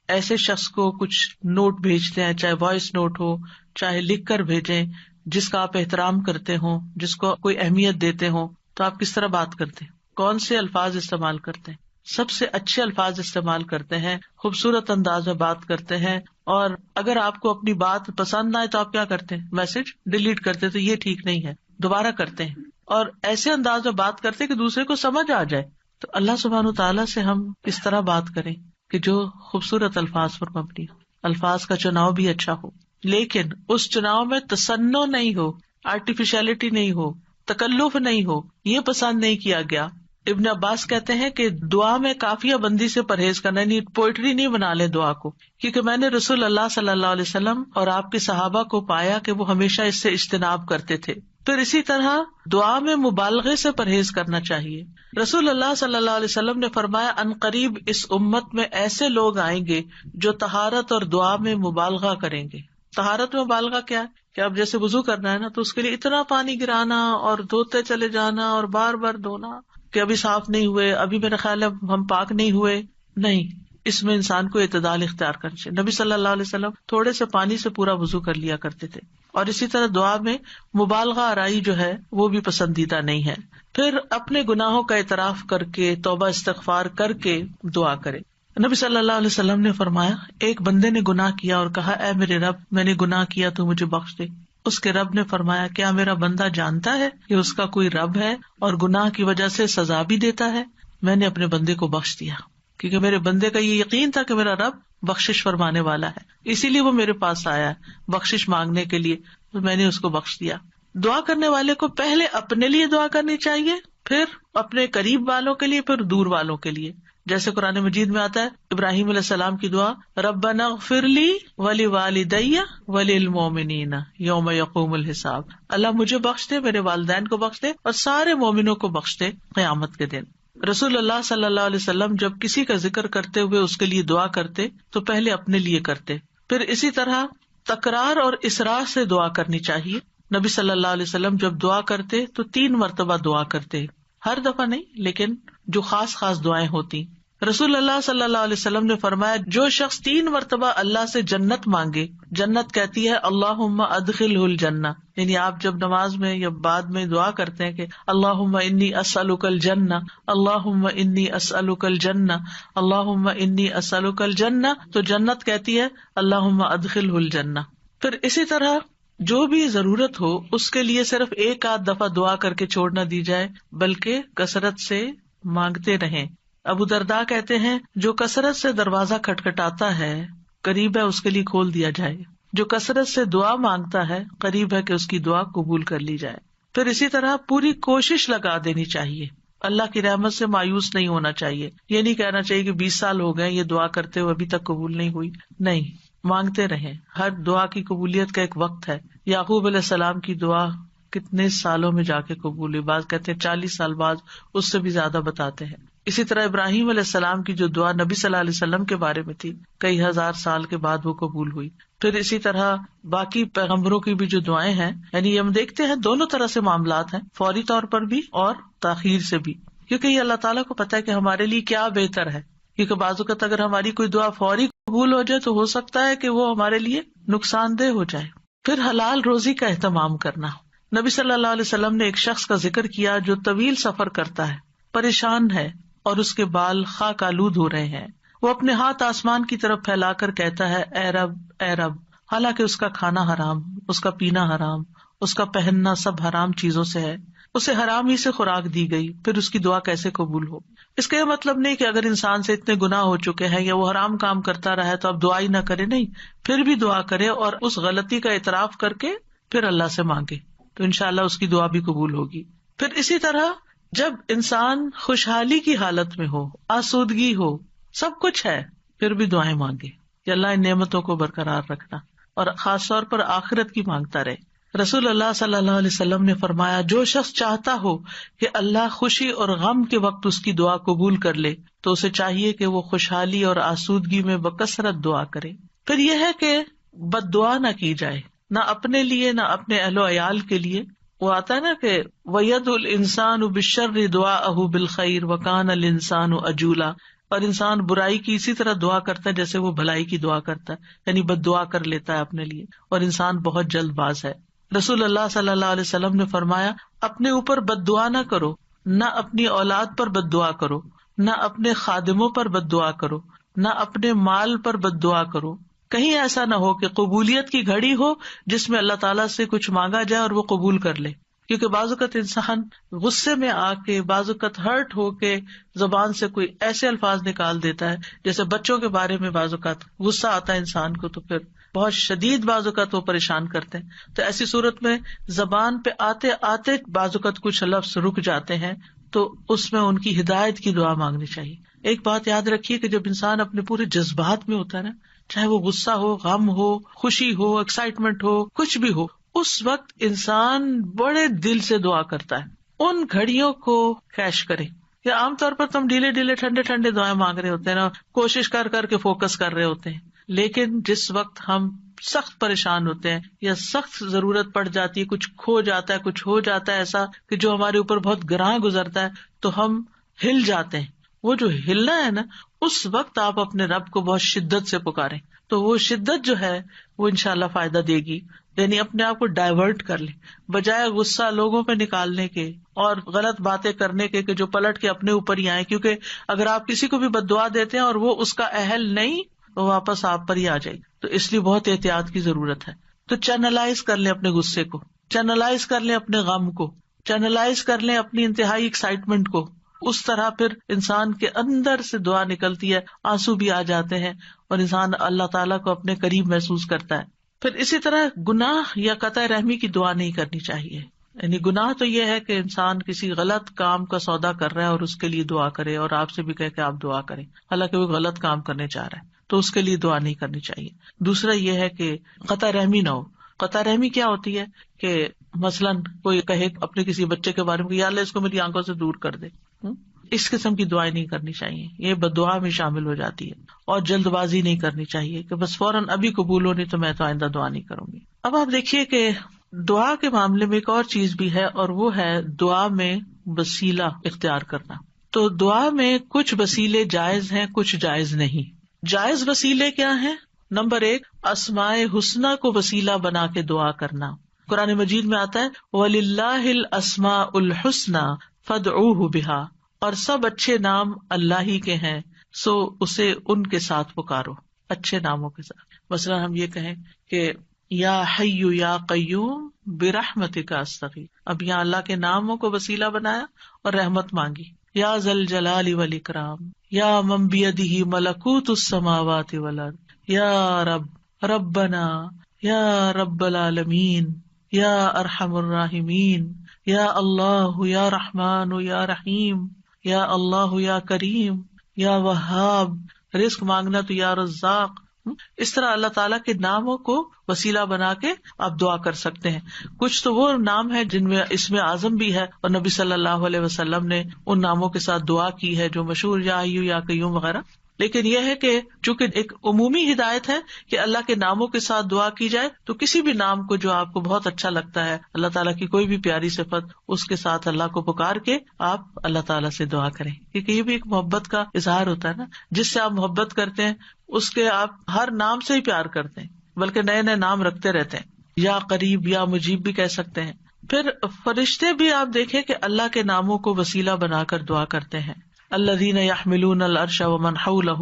ایسے شخص کو کچھ نوٹ بھیجتے ہیں، چاہے وائس نوٹ ہو چاہے لکھ کر بھیجیں، جس کا آپ احترام کرتے ہوں، جس کو کوئی اہمیت دیتے ہوں، تو آپ کس طرح بات کرتے ہیں؟ کون سے الفاظ استعمال کرتے ہیں؟ سب سے اچھے الفاظ استعمال کرتے ہیں، خوبصورت انداز میں بات کرتے ہیں. اور اگر آپ کو اپنی بات پسند نہ آئے تو آپ کیا کرتے ہیں؟ میسج ڈیلیٹ کرتے. تو یہ ٹھیک نہیں ہے، دوبارہ کرتے ہیں اور ایسے انداز میں بات کرتے کہ دوسرے کو سمجھ آ جائے. تو اللہ سبحانہ تعالیٰ سے ہم کس طرح بات کریں کہ جو خوبصورت الفاظ پر مبنی ہو، الفاظ کا چناؤ بھی اچھا ہو، لیکن اس چناؤ میں تصنع نہیں ہو، آرٹیفیشلٹی نہیں ہو، تکلف نہیں ہو، یہ پسند نہیں کیا گیا. ابن عباس کہتے ہیں کہ دعا میں قافیہ بندی سے پرہیز کرنا، یعنی پوئٹری نہیں بنا لے دعا کو، کیونکہ میں نے رسول اللہ صلی اللہ علیہ وسلم اور آپ کے صحابہ کو پایا کہ وہ ہمیشہ اس سے اجتناب کرتے تھے. پھر اسی طرح دعا میں مبالغے سے پرہیز کرنا چاہیے. رسول اللہ صلی اللہ علیہ وسلم نے فرمایا ان قریب اس امت میں ایسے لوگ آئیں گے جو طہارت اور دعا میں مبالغہ کریں گے. طہارت میں مبالغہ کیا ہے کہ اب جیسے وضو کرنا ہے نا، تو اس کے لیے اتنا پانی گرانا اور دھوتے چلے جانا اور بار بار دھونا کہ ابھی صاف نہیں ہوئے، ابھی میرا خیال ہے ہم پاک نہیں ہوئے. نہیں، اس میں انسان کو اعتدال اختیار کرنا چاہیے. نبی صلی اللہ علیہ وسلم تھوڑے سے پانی سے پورا وضو کر لیا کرتے تھے. اور اسی طرح دعا میں مبالغہ آرائی جو ہے وہ بھی پسندیدہ نہیں ہے. پھر اپنے گناہوں کا اعتراف کر کے توبہ استغفار کر کے دعا کرے. نبی صلی اللہ علیہ وسلم نے فرمایا ایک بندے نے گناہ کیا اور کہا اے میرے رب میں نے گناہ کیا تو مجھے بخش دے. اس کے رب نے فرمایا کیا میرا بندہ جانتا ہے کہ اس کا کوئی رب ہے اور گناہ کی وجہ سے سزا بھی دیتا ہے؟ میں نے اپنے بندے کو بخش دیا، کیونکہ میرے بندے کا یہ یقین تھا کہ میرا رب بخشش فرمانے والا ہے، اسی لیے وہ میرے پاس آیا ہے بخشش مانگنے کے لیے، تو میں نے اس کو بخش دیا. دعا کرنے والے کو پہلے اپنے لیے دعا کرنی چاہیے، پھر اپنے قریب والوں کے لیے، پھر دور والوں کے لیے. جیسے قرآن مجید میں آتا ہے ابراہیم علیہ السلام کی دعا ربنا اغفر لی ولوالدی وللمؤمنین یوم یقوم الحساب، اللہ مجھے بخش دے، میرے والدین کو بخش دے اور سارے مومنوں کو بخش دے قیامت کے دن. رسول اللہ صلی اللہ علیہ وسلم جب کسی کا ذکر کرتے ہوئے اس کے لیے دعا کرتے تو پہلے اپنے لیے کرتے. پھر اسی طرح تکرار اور اصرار سے دعا کرنی چاہیے. نبی صلی اللہ علیہ وسلم جب دعا کرتے تو 3 مرتبہ دعا کرتے، ہر دفعہ نہیں لیکن جو خاص خاص دعائیں ہوتی. رسول اللہ صلی اللہ علیہ وسلم نے فرمایا جو شخص 3 مرتبہ اللہ سے جنت مانگے، جنت کہتی ہے اللہم ادخلہ الجنہ. یعنی آپ جب نماز میں یا بعد میں دعا کرتے ہیں کہ اللہم انی اسألک الجنہ، اللہم انی اسألک الجنہ، اللہم انی اسألک الجنہ، تو جنت کہتی ہے اللہم ادخلہ الجنہ. پھر اسی طرح جو بھی ضرورت ہو اس کے لیے صرف 1-8 دفعہ دعا کر کے چھوڑ نہ دی جائے، بلکہ کثرت سے مانگتے رہیں. ابو درداء کہتے ہیں جو کثرت سے دروازہ کھٹکھٹاتا ہے قریب ہے اس کے لیے کھول دیا جائے، جو کثرت سے دعا مانگتا ہے قریب ہے کہ اس کی دعا قبول کر لی جائے. پھر اسی طرح پوری کوشش لگا دینی چاہیے، اللہ کی رحمت سے مایوس نہیں ہونا چاہیے. یہ نہیں کہنا چاہیے کہ 20 سال ہو گئے یہ دعا کرتے ہوئے ابھی تک قبول نہیں ہوئی. نہیں، مانگتے رہیں. ہر دعا کی قبولیت کا ایک وقت ہے. یعقوب علیہ السلام کی دعا کتنے سالوں میں جا کے قبول ہوئی، بعض کہتے ہیں 40 سال بعد، اس سے بھی زیادہ بتاتے ہیں. اسی طرح ابراہیم علیہ السلام کی جو دعا نبی صلی اللہ علیہ وسلم کے بارے میں تھی کئی ہزار سال کے بعد وہ قبول ہوئی. پھر اسی طرح باقی پیغمبروں کی بھی جو دعائیں ہیں، یعنی ہم دیکھتے ہیں دونوں طرح سے معاملات ہیں، فوری طور پر بھی اور تاخیر سے بھی، کیونکہ یہ اللہ تعالیٰ کو پتا ہے کہ ہمارے لیے کیا بہتر ہے. کیونکہ بعض اوقات اگر ہماری کوئی دعا فوری قبول ہو جائے تو ہو سکتا ہے کہ وہ ہمارے لیے نقصان دہ ہو جائے. پھر حلال روزی کا اہتمام کرنا. نبی صلی اللہ علیہ وسلم نے ایک شخص کا ذکر کیا جو طویل سفر کرتا ہے، پریشان ہے اور اس کے بال خاک آلود ہو رہے ہیں. وہ اپنے ہاتھ آسمان کی طرف پھیلا کر کہتا ہے اے رب اے رب، حالانکہ اس کا کھانا حرام، اس کا پینا حرام، اس کا پہننا سب حرام چیزوں سے ہے، اسے حرام ہی سے خوراک دی گئی، پھر اس کی دعا کیسے قبول ہو؟ اس کا یہ مطلب نہیں کہ اگر انسان سے اتنے گناہ ہو چکے ہیں یا وہ حرام کام کرتا رہا ہے تو اب دعا ہی نہ کرے، نہیں، پھر بھی دعا کرے اور اس غلطی کا اعتراف کر کے پھر اللہ سے مانگے تو انشاءاللہ اس کی دعا بھی قبول ہوگی۔ پھر اسی طرح جب انسان خوشحالی کی حالت میں ہو، آسودگی ہو، سب کچھ ہے، پھر بھی دعائیں مانگے کہ اللہ ان نعمتوں کو برقرار رکھنا، اور خاص طور پر آخرت کی مانگتا رہے۔ رسول اللہ صلی اللہ علیہ وسلم نے فرمایا، جو شخص چاہتا ہو کہ اللہ خوشی اور غم کے وقت اس کی دعا قبول کر لے تو اسے چاہیے کہ وہ خوشحالی اور آسودگی میں بکثرت دعا کرے۔ پھر یہ ہے کہ بد دعا نہ کی جائے، نہ اپنے لیے نہ اپنے اہل و عیال کے لیے۔ وہ آتا ہے نا کہ وَيَدْعُ الْإِنسَانُ بِالشَّرِّ دُعَاءَهُ بِالْخَيْرِ وَكَانَ الْإِنسَانُ عَجُولًا، اور انسان برائی کی اسی طرح دعا کرتا ہے جیسے وہ بھلائی کی دعا کرتا ہے، یعنی بد دعا کر لیتا ہے اپنے لیے، اور انسان بہت جلد باز ہے۔ رسول اللہ صلی اللہ علیہ وسلم نے فرمایا، اپنے اوپر بد دعا نہ کرو، نہ اپنی اولاد پر بد دعا کرو، نہ اپنے خادموں پر بد دعا کرو، نہ اپنے مال پر بد دعا کرو۔ کہیں ایسا نہ ہو کہ قبولیت کی گھڑی ہو جس میں اللہ تعالیٰ سے کچھ مانگا جائے اور وہ قبول کر لے، کیونکہ بعض اوقات انسان غصے میں آ کے، بعض اوقات ہرٹ ہو کے زبان سے کوئی ایسے الفاظ نکال دیتا ہے، جیسے بچوں کے بارے میں بعض اوقات غصہ آتا ہے انسان کو تو پھر بہت شدید بعض اوقات وہ پریشان کرتے ہیں، تو ایسی صورت میں زبان پہ آتے آتے بعض اوقات کچھ لفظ رک جاتے ہیں، تو اس میں ان کی ہدایت کی دعا مانگنی چاہیے۔ ایک بات یاد رکھیے کہ جب انسان اپنے پورے جذبات میں ہوتا ہے نا، چاہے وہ غصہ ہو، غم ہو، خوشی ہو، ایکسائٹمنٹ ہو، کچھ بھی ہو، اس وقت انسان بڑے دل سے دعا کرتا ہے۔ ان گھڑیوں کو کیش کرے، یا عام طور پر تم ڈھیلے ڈھیلے ٹھنڈے ٹھنڈے دعائیں مانگ رہے ہوتے ہیں نا، کوشش کر کر کے فوکس کر رہے ہوتے ہیں، لیکن جس وقت ہم سخت پریشان ہوتے ہیں یا سخت ضرورت پڑ جاتی ہے، کچھ کھو جاتا ہے، کچھ ہو جاتا ہے ایسا کہ جو ہمارے اوپر بہت گراں گزرتا ہے، تو ہم ہل جاتے ہیں۔ وہ جو ہلنا ہے نا، اس وقت آپ اپنے رب کو بہت شدت سے پکاریں، تو وہ شدت جو ہے وہ انشاءاللہ فائدہ دے گی، یعنی اپنے آپ کو ڈائیورٹ کر لیں، بجائے غصہ لوگوں پہ نکالنے کے اور غلط باتیں کرنے کے کہ جو پلٹ کے اپنے اوپر ہی آئے، کیونکہ اگر آپ کسی کو بھی بد دعا دیتے ہیں اور وہ اس کا اہل نہیں، وہ واپس آپ پر ہی آ جائے، تو اس لیے بہت احتیاط کی ضرورت ہے۔ تو چینلائز کر لیں اپنے غصے کو، چینلائز کر لیں اپنے غم کو، چینلائز کر لیں اپنی انتہائی ایکسائٹمنٹ کو، اس طرح پھر انسان کے اندر سے دعا نکلتی ہے، آنسو بھی آ جاتے ہیں اور انسان اللہ تعالیٰ کو اپنے قریب محسوس کرتا ہے۔ پھر اسی طرح گناہ یا قطع رحمی کی دعا نہیں کرنی چاہیے، یعنی گناہ تو یہ ہے کہ انسان کسی غلط کام کا سودا کر رہا ہے اور اس کے لیے دعا کرے اور آپ سے بھی کہے کہ آپ دعا کریں، حالانکہ وہ غلط کام کرنے چاہ رہا ہے تو اس کے لیے دعا نہیں کرنی چاہیے۔ دوسرا یہ ہے کہ قطع رحمی نہ ہو۔ قطع رحمی کیا ہوتی ہے کہ مثلاً کوئی کہے اپنے کسی بچے کے بارے میں، یا اللہ اس کو میری آنکھوں سے دور کر دے، اس قسم کی دعائیں نہیں کرنی چاہیے، یہ بد دعا میں شامل ہو جاتی ہے۔ اور جلد بازی نہیں کرنی چاہیے کہ بس فوراً ابھی قبول ہو، نہیں تو میں تو آئندہ دعا نہیں کروں گی۔ اب آپ دیکھیے کہ دعا کے معاملے میں ایک اور چیز بھی ہے، اور وہ ہے دعا میں وسیلہ اختیار کرنا۔ تو دعا میں کچھ وسیلے جائز ہیں، کچھ جائز نہیں۔ جائز وسیلے کیا ہیں؟ نمبر 1، اسماء حسنی کو وسیلہ بنا کے دعا کرنا۔ قرآن مجید میں آتا ہے وَلِلَّهِ الْأَسْمَاءُ الْحُسْنَى فَادْعُوهُ بِهَا، اور سب اچھے نام اللہ ہی کے ہیں، سو اسے ان کے ساتھ پکارو، اچھے ناموں کے ساتھ۔ مثلا ہم یہ کہیں کہ یا حی یا قیوم برحمتک استغیث، اب یہاں اللہ کے ناموں کو وسیلہ بنایا اور رحمت مانگی۔ یا ذا الجلال والاکرام، یا من بیدہ ملکوت السماوات والارض، یا رب ربنا، یا رب العالمین، یا ارحم الراحمین، یا اللہ یا رحمان یا رحیم، یا اللہ یا کریم، یا وہاب، رزق مانگنا تو یا رزاق۔ اس طرح اللہ تعالیٰ کے ناموں کو وسیلہ بنا کے آپ دعا کر سکتے ہیں۔ کچھ تو وہ نام ہے جن میں اسم اعظم بھی ہے، اور نبی صلی اللہ علیہ وسلم نے ان ناموں کے ساتھ دعا کی ہے جو مشہور یا حی یا قیوم وغیرہ۔ لیکن یہ ہے کہ چونکہ ایک عمومی ہدایت ہے کہ اللہ کے ناموں کے ساتھ دعا کی جائے، تو کسی بھی نام کو جو آپ کو بہت اچھا لگتا ہے، اللہ تعالیٰ کی کوئی بھی پیاری صفت، اس کے ساتھ اللہ کو پکار کے آپ اللہ تعالیٰ سے دعا کریں، کیونکہ یہ بھی ایک محبت کا اظہار ہوتا ہے نا، جس سے آپ محبت کرتے ہیں اس کے آپ ہر نام سے ہی پیار کرتے ہیں، بلکہ نئے نئے نام رکھتے رہتے ہیں، یا قریب یا مجیب بھی کہہ سکتے ہیں۔ پھر فرشتے بھی آپ دیکھیں کہ اللہ کے ناموں کو وسیلہ بنا کر دعا کرتے ہیں۔ الذین یحملون العرش ومن حولہ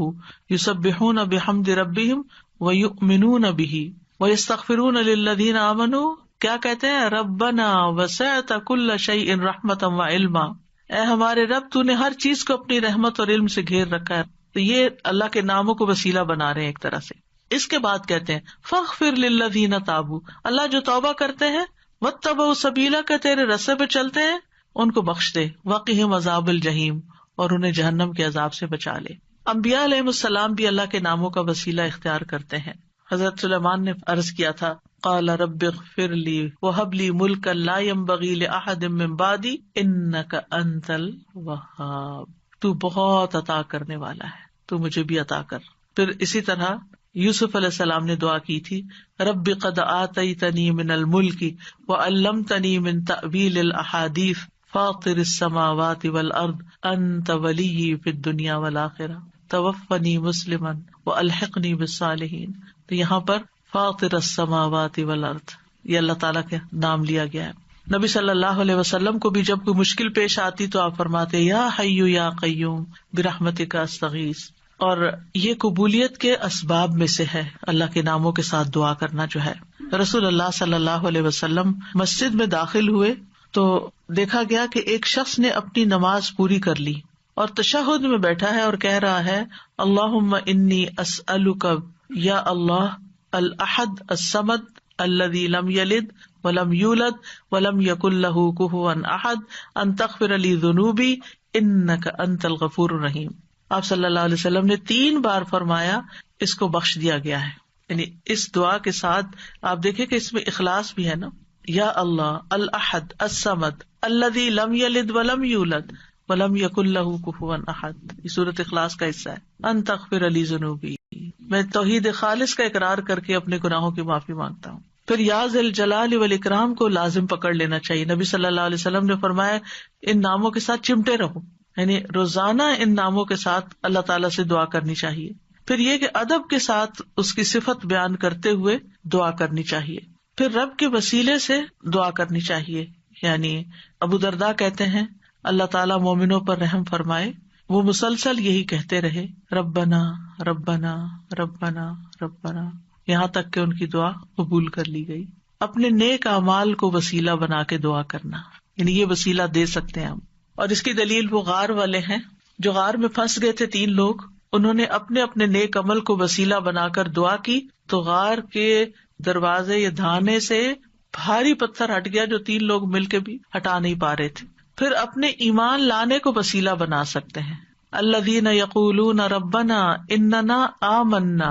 یسبحون بحمد ربہم ویؤمنون بہ ویستغفرون للذین آمنوا کیا کہتے ہیں؟ ربنا وسعت کل شیء رحمتا وعلما، اے ہمارے رب تو نے ہر چیز کو اپنی رحمت اور علم سے گھیر رکھا ہے. تو یہ اللہ کے ناموں کو وسیلہ بنا رہے ہیں ایک طرح سے. اس کے بعد کہتے ہیں فاغفر للذین تابوا، اللہ جو توبہ کرتے ہیں، واتبعوا سبیلک، تیرے رستے پہ چلتے ہیں، ان کو بخش دے، وقہم عذاب الجحیم، اور انہیں جہنم کے عذاب سے بچا لے. انبیاء علیہ السلام بھی اللہ کے ناموں کا وسیلہ اختیار کرتے ہیں. حضرت سلیمان نے عرض کیا تھا قال رب اغفر لی وہب لی ملکا لا ينبغی لأحد من بعدی انک انت الوہاب، تو بہت عطا کرنے والا ہے، تو مجھے بھی عطا کر. پھر اسی طرح یوسف علیہ السلام نے دعا کی تھی رب قد آتیتنی من الملک وعلمتنی من تأویل الاحادیث فاطر السماوات والارض انت ولی فی الدنیا والآخرہ توفنی مسلما والحقنی بالصالحین. تو یہاں پر فاطر السماوات والارض یہ اللہ تعالیٰ کا نام لیا گیا ہے. نبی صلی اللہ علیہ وسلم کو بھی جب کوئی مشکل پیش آتی تو آپ فرماتے یا حی یا قیوم برحمتک استغیث. اور یہ قبولیت کے اسباب میں سے ہے اللہ کے ناموں کے ساتھ دعا کرنا جو ہے. رسول اللہ صلی اللہ علیہ وسلم مسجد میں داخل ہوئے تو دیکھا گیا کہ ایک شخص نے اپنی نماز پوری کر لی اور تشہد میں بیٹھا ہے اور کہہ رہا ہے اللہم انی اسألک یا اللہ الاحد الصمد الذی لم یلد ولم یولد ولم یکن لہ کفوا احد ان تغفر لی ذنوبی انک انت الغفور الرحیم. آپ صلی اللہ علیہ وسلم نے 3 بار فرمایا اس کو بخش دیا گیا ہے. یعنی اس دعا کے ساتھ آپ دیکھیں کہ اس میں اخلاص بھی ہے نا. یا اللہ الاحد الصمد الذی لم یلد ولم یولد ولم یکن لہ کفوا احد، یہ سورۃ اخلاص کا حصہ ہے. ان تغفر لی ذنوبی، میں توحید خالص کا اقرار کر کے اپنے گناہوں کی معافی مانگتا ہوں. پھر یا ذی الجلال والاکرام کو لازم پکڑ لینا چاہیے. نبی صلی اللہ علیہ وسلم نے فرمایا ان ناموں کے ساتھ چمٹے رہو، یعنی روزانہ ان ناموں کے ساتھ اللہ تعالیٰ سے دعا کرنی چاہیے. پھر یہ کہ ادب کے ساتھ اس کی صفت بیان کرتے ہوئے دعا کرنی چاہیے. پھر رب کے وسیلے سے دعا کرنی چاہیے. یعنی ابو درداء کہتے ہیں اللہ تعالیٰ مومنوں پر رحم فرمائے، وہ مسلسل یہی کہتے رہے ربنا ربنا ربنا ربنا، یہاں تک کہ ان کی دعا قبول کر لی گئی. اپنے نیک اعمال کو وسیلہ بنا کے دعا کرنا، یعنی یہ وسیلہ دے سکتے ہیں ہم. اور اس کی دلیل وہ غار والے ہیں جو غار میں پھنس گئے تھے 3 لوگ، انہوں نے اپنے اپنے نیک عمل کو وسیلہ بنا کر دعا کی تو غار کے دروازے یا دھانے سے بھاری پتھر ہٹ گیا جو 3 لوگ مل کے بھی ہٹا نہیں پا رہے تھے. پھر اپنے ایمان لانے کو وسیلہ بنا سکتے ہیں. الذین یقولون ربنا اننا آمنا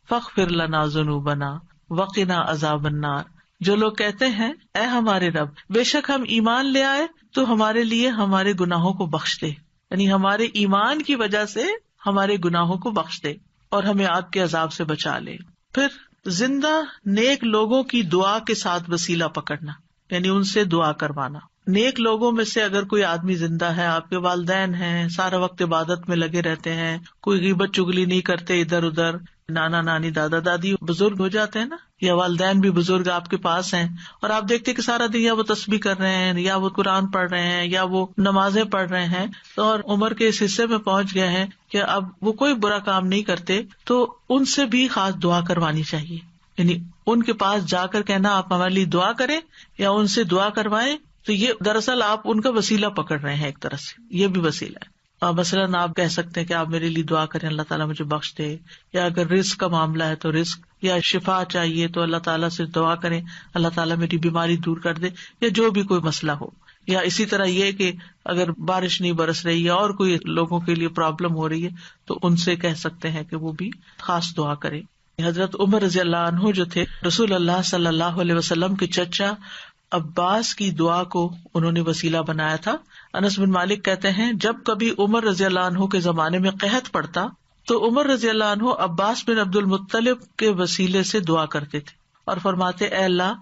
فاغفر لنا ذنوبنا وقنا عذاب النار، جو لوگ کہتے ہیں اے ہمارے رب بے شک ہم ایمان لے آئے تو ہمارے لیے ہمارے گناہوں کو بخش دے، یعنی ہمارے ایمان کی وجہ سے ہمارے گناہوں کو بخش دے اور ہمیں آگ کے عذاب سے بچا لے. پھر زندہ نیک لوگوں کی دعا کے ساتھ وسیلہ پکڑنا، یعنی ان سے دعا کروانا. نیک لوگوں میں سے اگر کوئی آدمی زندہ ہے، آپ کے والدین ہیں، سارا وقت عبادت میں لگے رہتے ہیں، کوئی غیبت چگلی نہیں کرتے ادھر ادھر، نانا نانی دادا دادی بزرگ ہو جاتے ہیں نا، یا والدین بھی بزرگ آپ کے پاس ہیں اور آپ دیکھتے کہ سارا دن یا وہ تسبیح کر رہے ہیں یا وہ قرآن پڑھ رہے ہیں یا وہ نمازیں پڑھ رہے ہیں اور عمر کے اس حصے میں پہنچ گئے ہیں کہ اب وہ کوئی برا کام نہیں کرتے، تو ان سے بھی خاص دعا کروانی چاہیے. یعنی ان کے پاس جا کر کہنا آپ ہمارے لیے دعا کریں یا ان سے دعا کروائیں، تو یہ دراصل آپ ان کا وسیلہ پکڑ رہے ہیں ایک طرح سے، یہ بھی وسیلہ ہے. مثلاً آپ کہہ سکتے ہیں کہ آپ میرے لیے دعا کریں اللہ تعالیٰ مجھے بخش دے، یا اگر رزق کا معاملہ ہے تو رزق، یا شفا چاہیے تو اللہ تعالیٰ سے دعا کریں اللہ تعالیٰ میری بیماری دور کر دے، یا جو بھی کوئی مسئلہ ہو. یا اسی طرح یہ کہ اگر بارش نہیں برس رہی ہے اور کوئی لوگوں کے لیے پرابلم ہو رہی ہے تو ان سے کہہ سکتے ہیں کہ وہ بھی خاص دعا کریں. حضرت عمر رضی اللہ عنہ جو تھے رسول اللہ صلی اللہ علیہ وسلم کے چچا عباس کی دعا کو انہوں نے وسیلہ بنایا تھا. انس بن مالک کہتے ہیں جب کبھی عمر رضی اللہ عنہ کے زمانے میں قحط پڑتا تو عمر رضی اللہ عنہ عباس بن عبد المطلب کے وسیلے سے دعا کرتے تھے اور فرماتے اے اللہ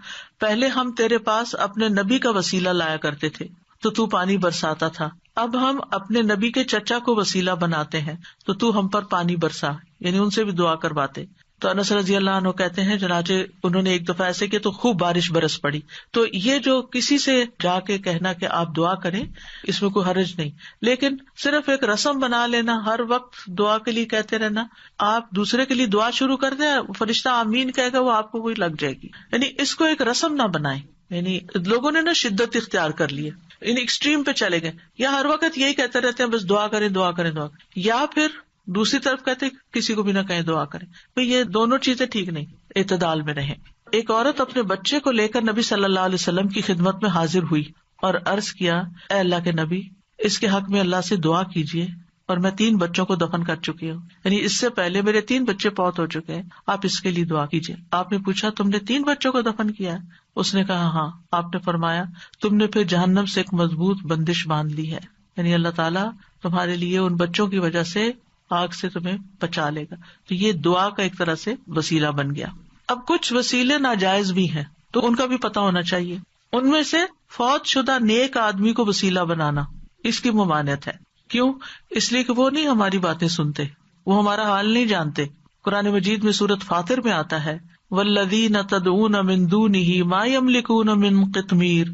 پہلے ہم تیرے پاس اپنے نبی کا وسیلہ لایا کرتے تھے تو پانی برساتا تھا، اب ہم اپنے نبی کے چچا کو وسیلہ بناتے ہیں تو ہم پر پانی برسا، یعنی ان سے بھی دعا کرواتے. تو انس رضی اللہ عنہ کہتے ہیں چنانچہ انہوں نے ایک دفعہ ایسے کیا تو خوب بارش برس پڑی. تو یہ جو کسی سے جا کے کہنا کہ آپ دعا کریں اس میں کوئی حرج نہیں، لیکن صرف ایک رسم بنا لینا ہر وقت دعا کے لیے کہتے رہنا، آپ دوسرے کے لیے دعا شروع کر دیں فرشتہ آمین کہے گا وہ آپ کو کوئی لگ جائے گی، یعنی اس کو ایک رسم نہ بنائیں. یعنی لوگوں نے نا شدت اختیار کر لی ہے، ان ایکسٹریم پہ چلے گئے، یا ہر وقت یہی کہتے رہتے ہیں بس دعا کریں دعا کریں دعا کریں، یا پھر دوسری طرف کہتے کسی کو بھی نہ کہیں دعا کریں. تو یہ دونوں چیزیں ٹھیک نہیں، اعتدال میں رہیں. ایک عورت اپنے بچے کو لے کر نبی صلی اللہ علیہ وسلم کی خدمت میں حاضر ہوئی اور عرض کیا، اے اللہ کے نبی، اس کے حق میں اللہ سے دعا کیجیے، اور میں 3 بچوں کو دفن کر چکی ہوں، یعنی اس سے پہلے میرے 3 بچے فوت ہو چکے ہیں، آپ اس کے لیے دعا کیجیے. آپ نے پوچھا تم نے 3 بچوں کو دفن کیا ہے؟ اس نے کہا ہاں. آپ نے فرمایا تم نے پھر جہنم سے ایک مضبوط بندش باندھ لی ہے، یعنی اللہ تعالیٰ تمہارے لیے ان بچوں کی وجہ سے آگ سے تمہیں بچا لے گا. تو یہ دعا کا ایک طرح سے وسیلہ بن گیا. اب کچھ وسیلے ناجائز بھی ہیں تو ان کا بھی پتہ ہونا چاہیے. ان میں سے فوت شدہ نیک آدمی کو وسیلہ بنانا، اس کی ممانعت ہے. کیوں؟ اس لیے کہ وہ نہیں ہماری باتیں سنتے، وہ ہمارا حال نہیں جانتے. قرآن مجید میں سورۃ فاطر میں آتا ہے والذین تدعون من دونہ ما یملکون من قطمیر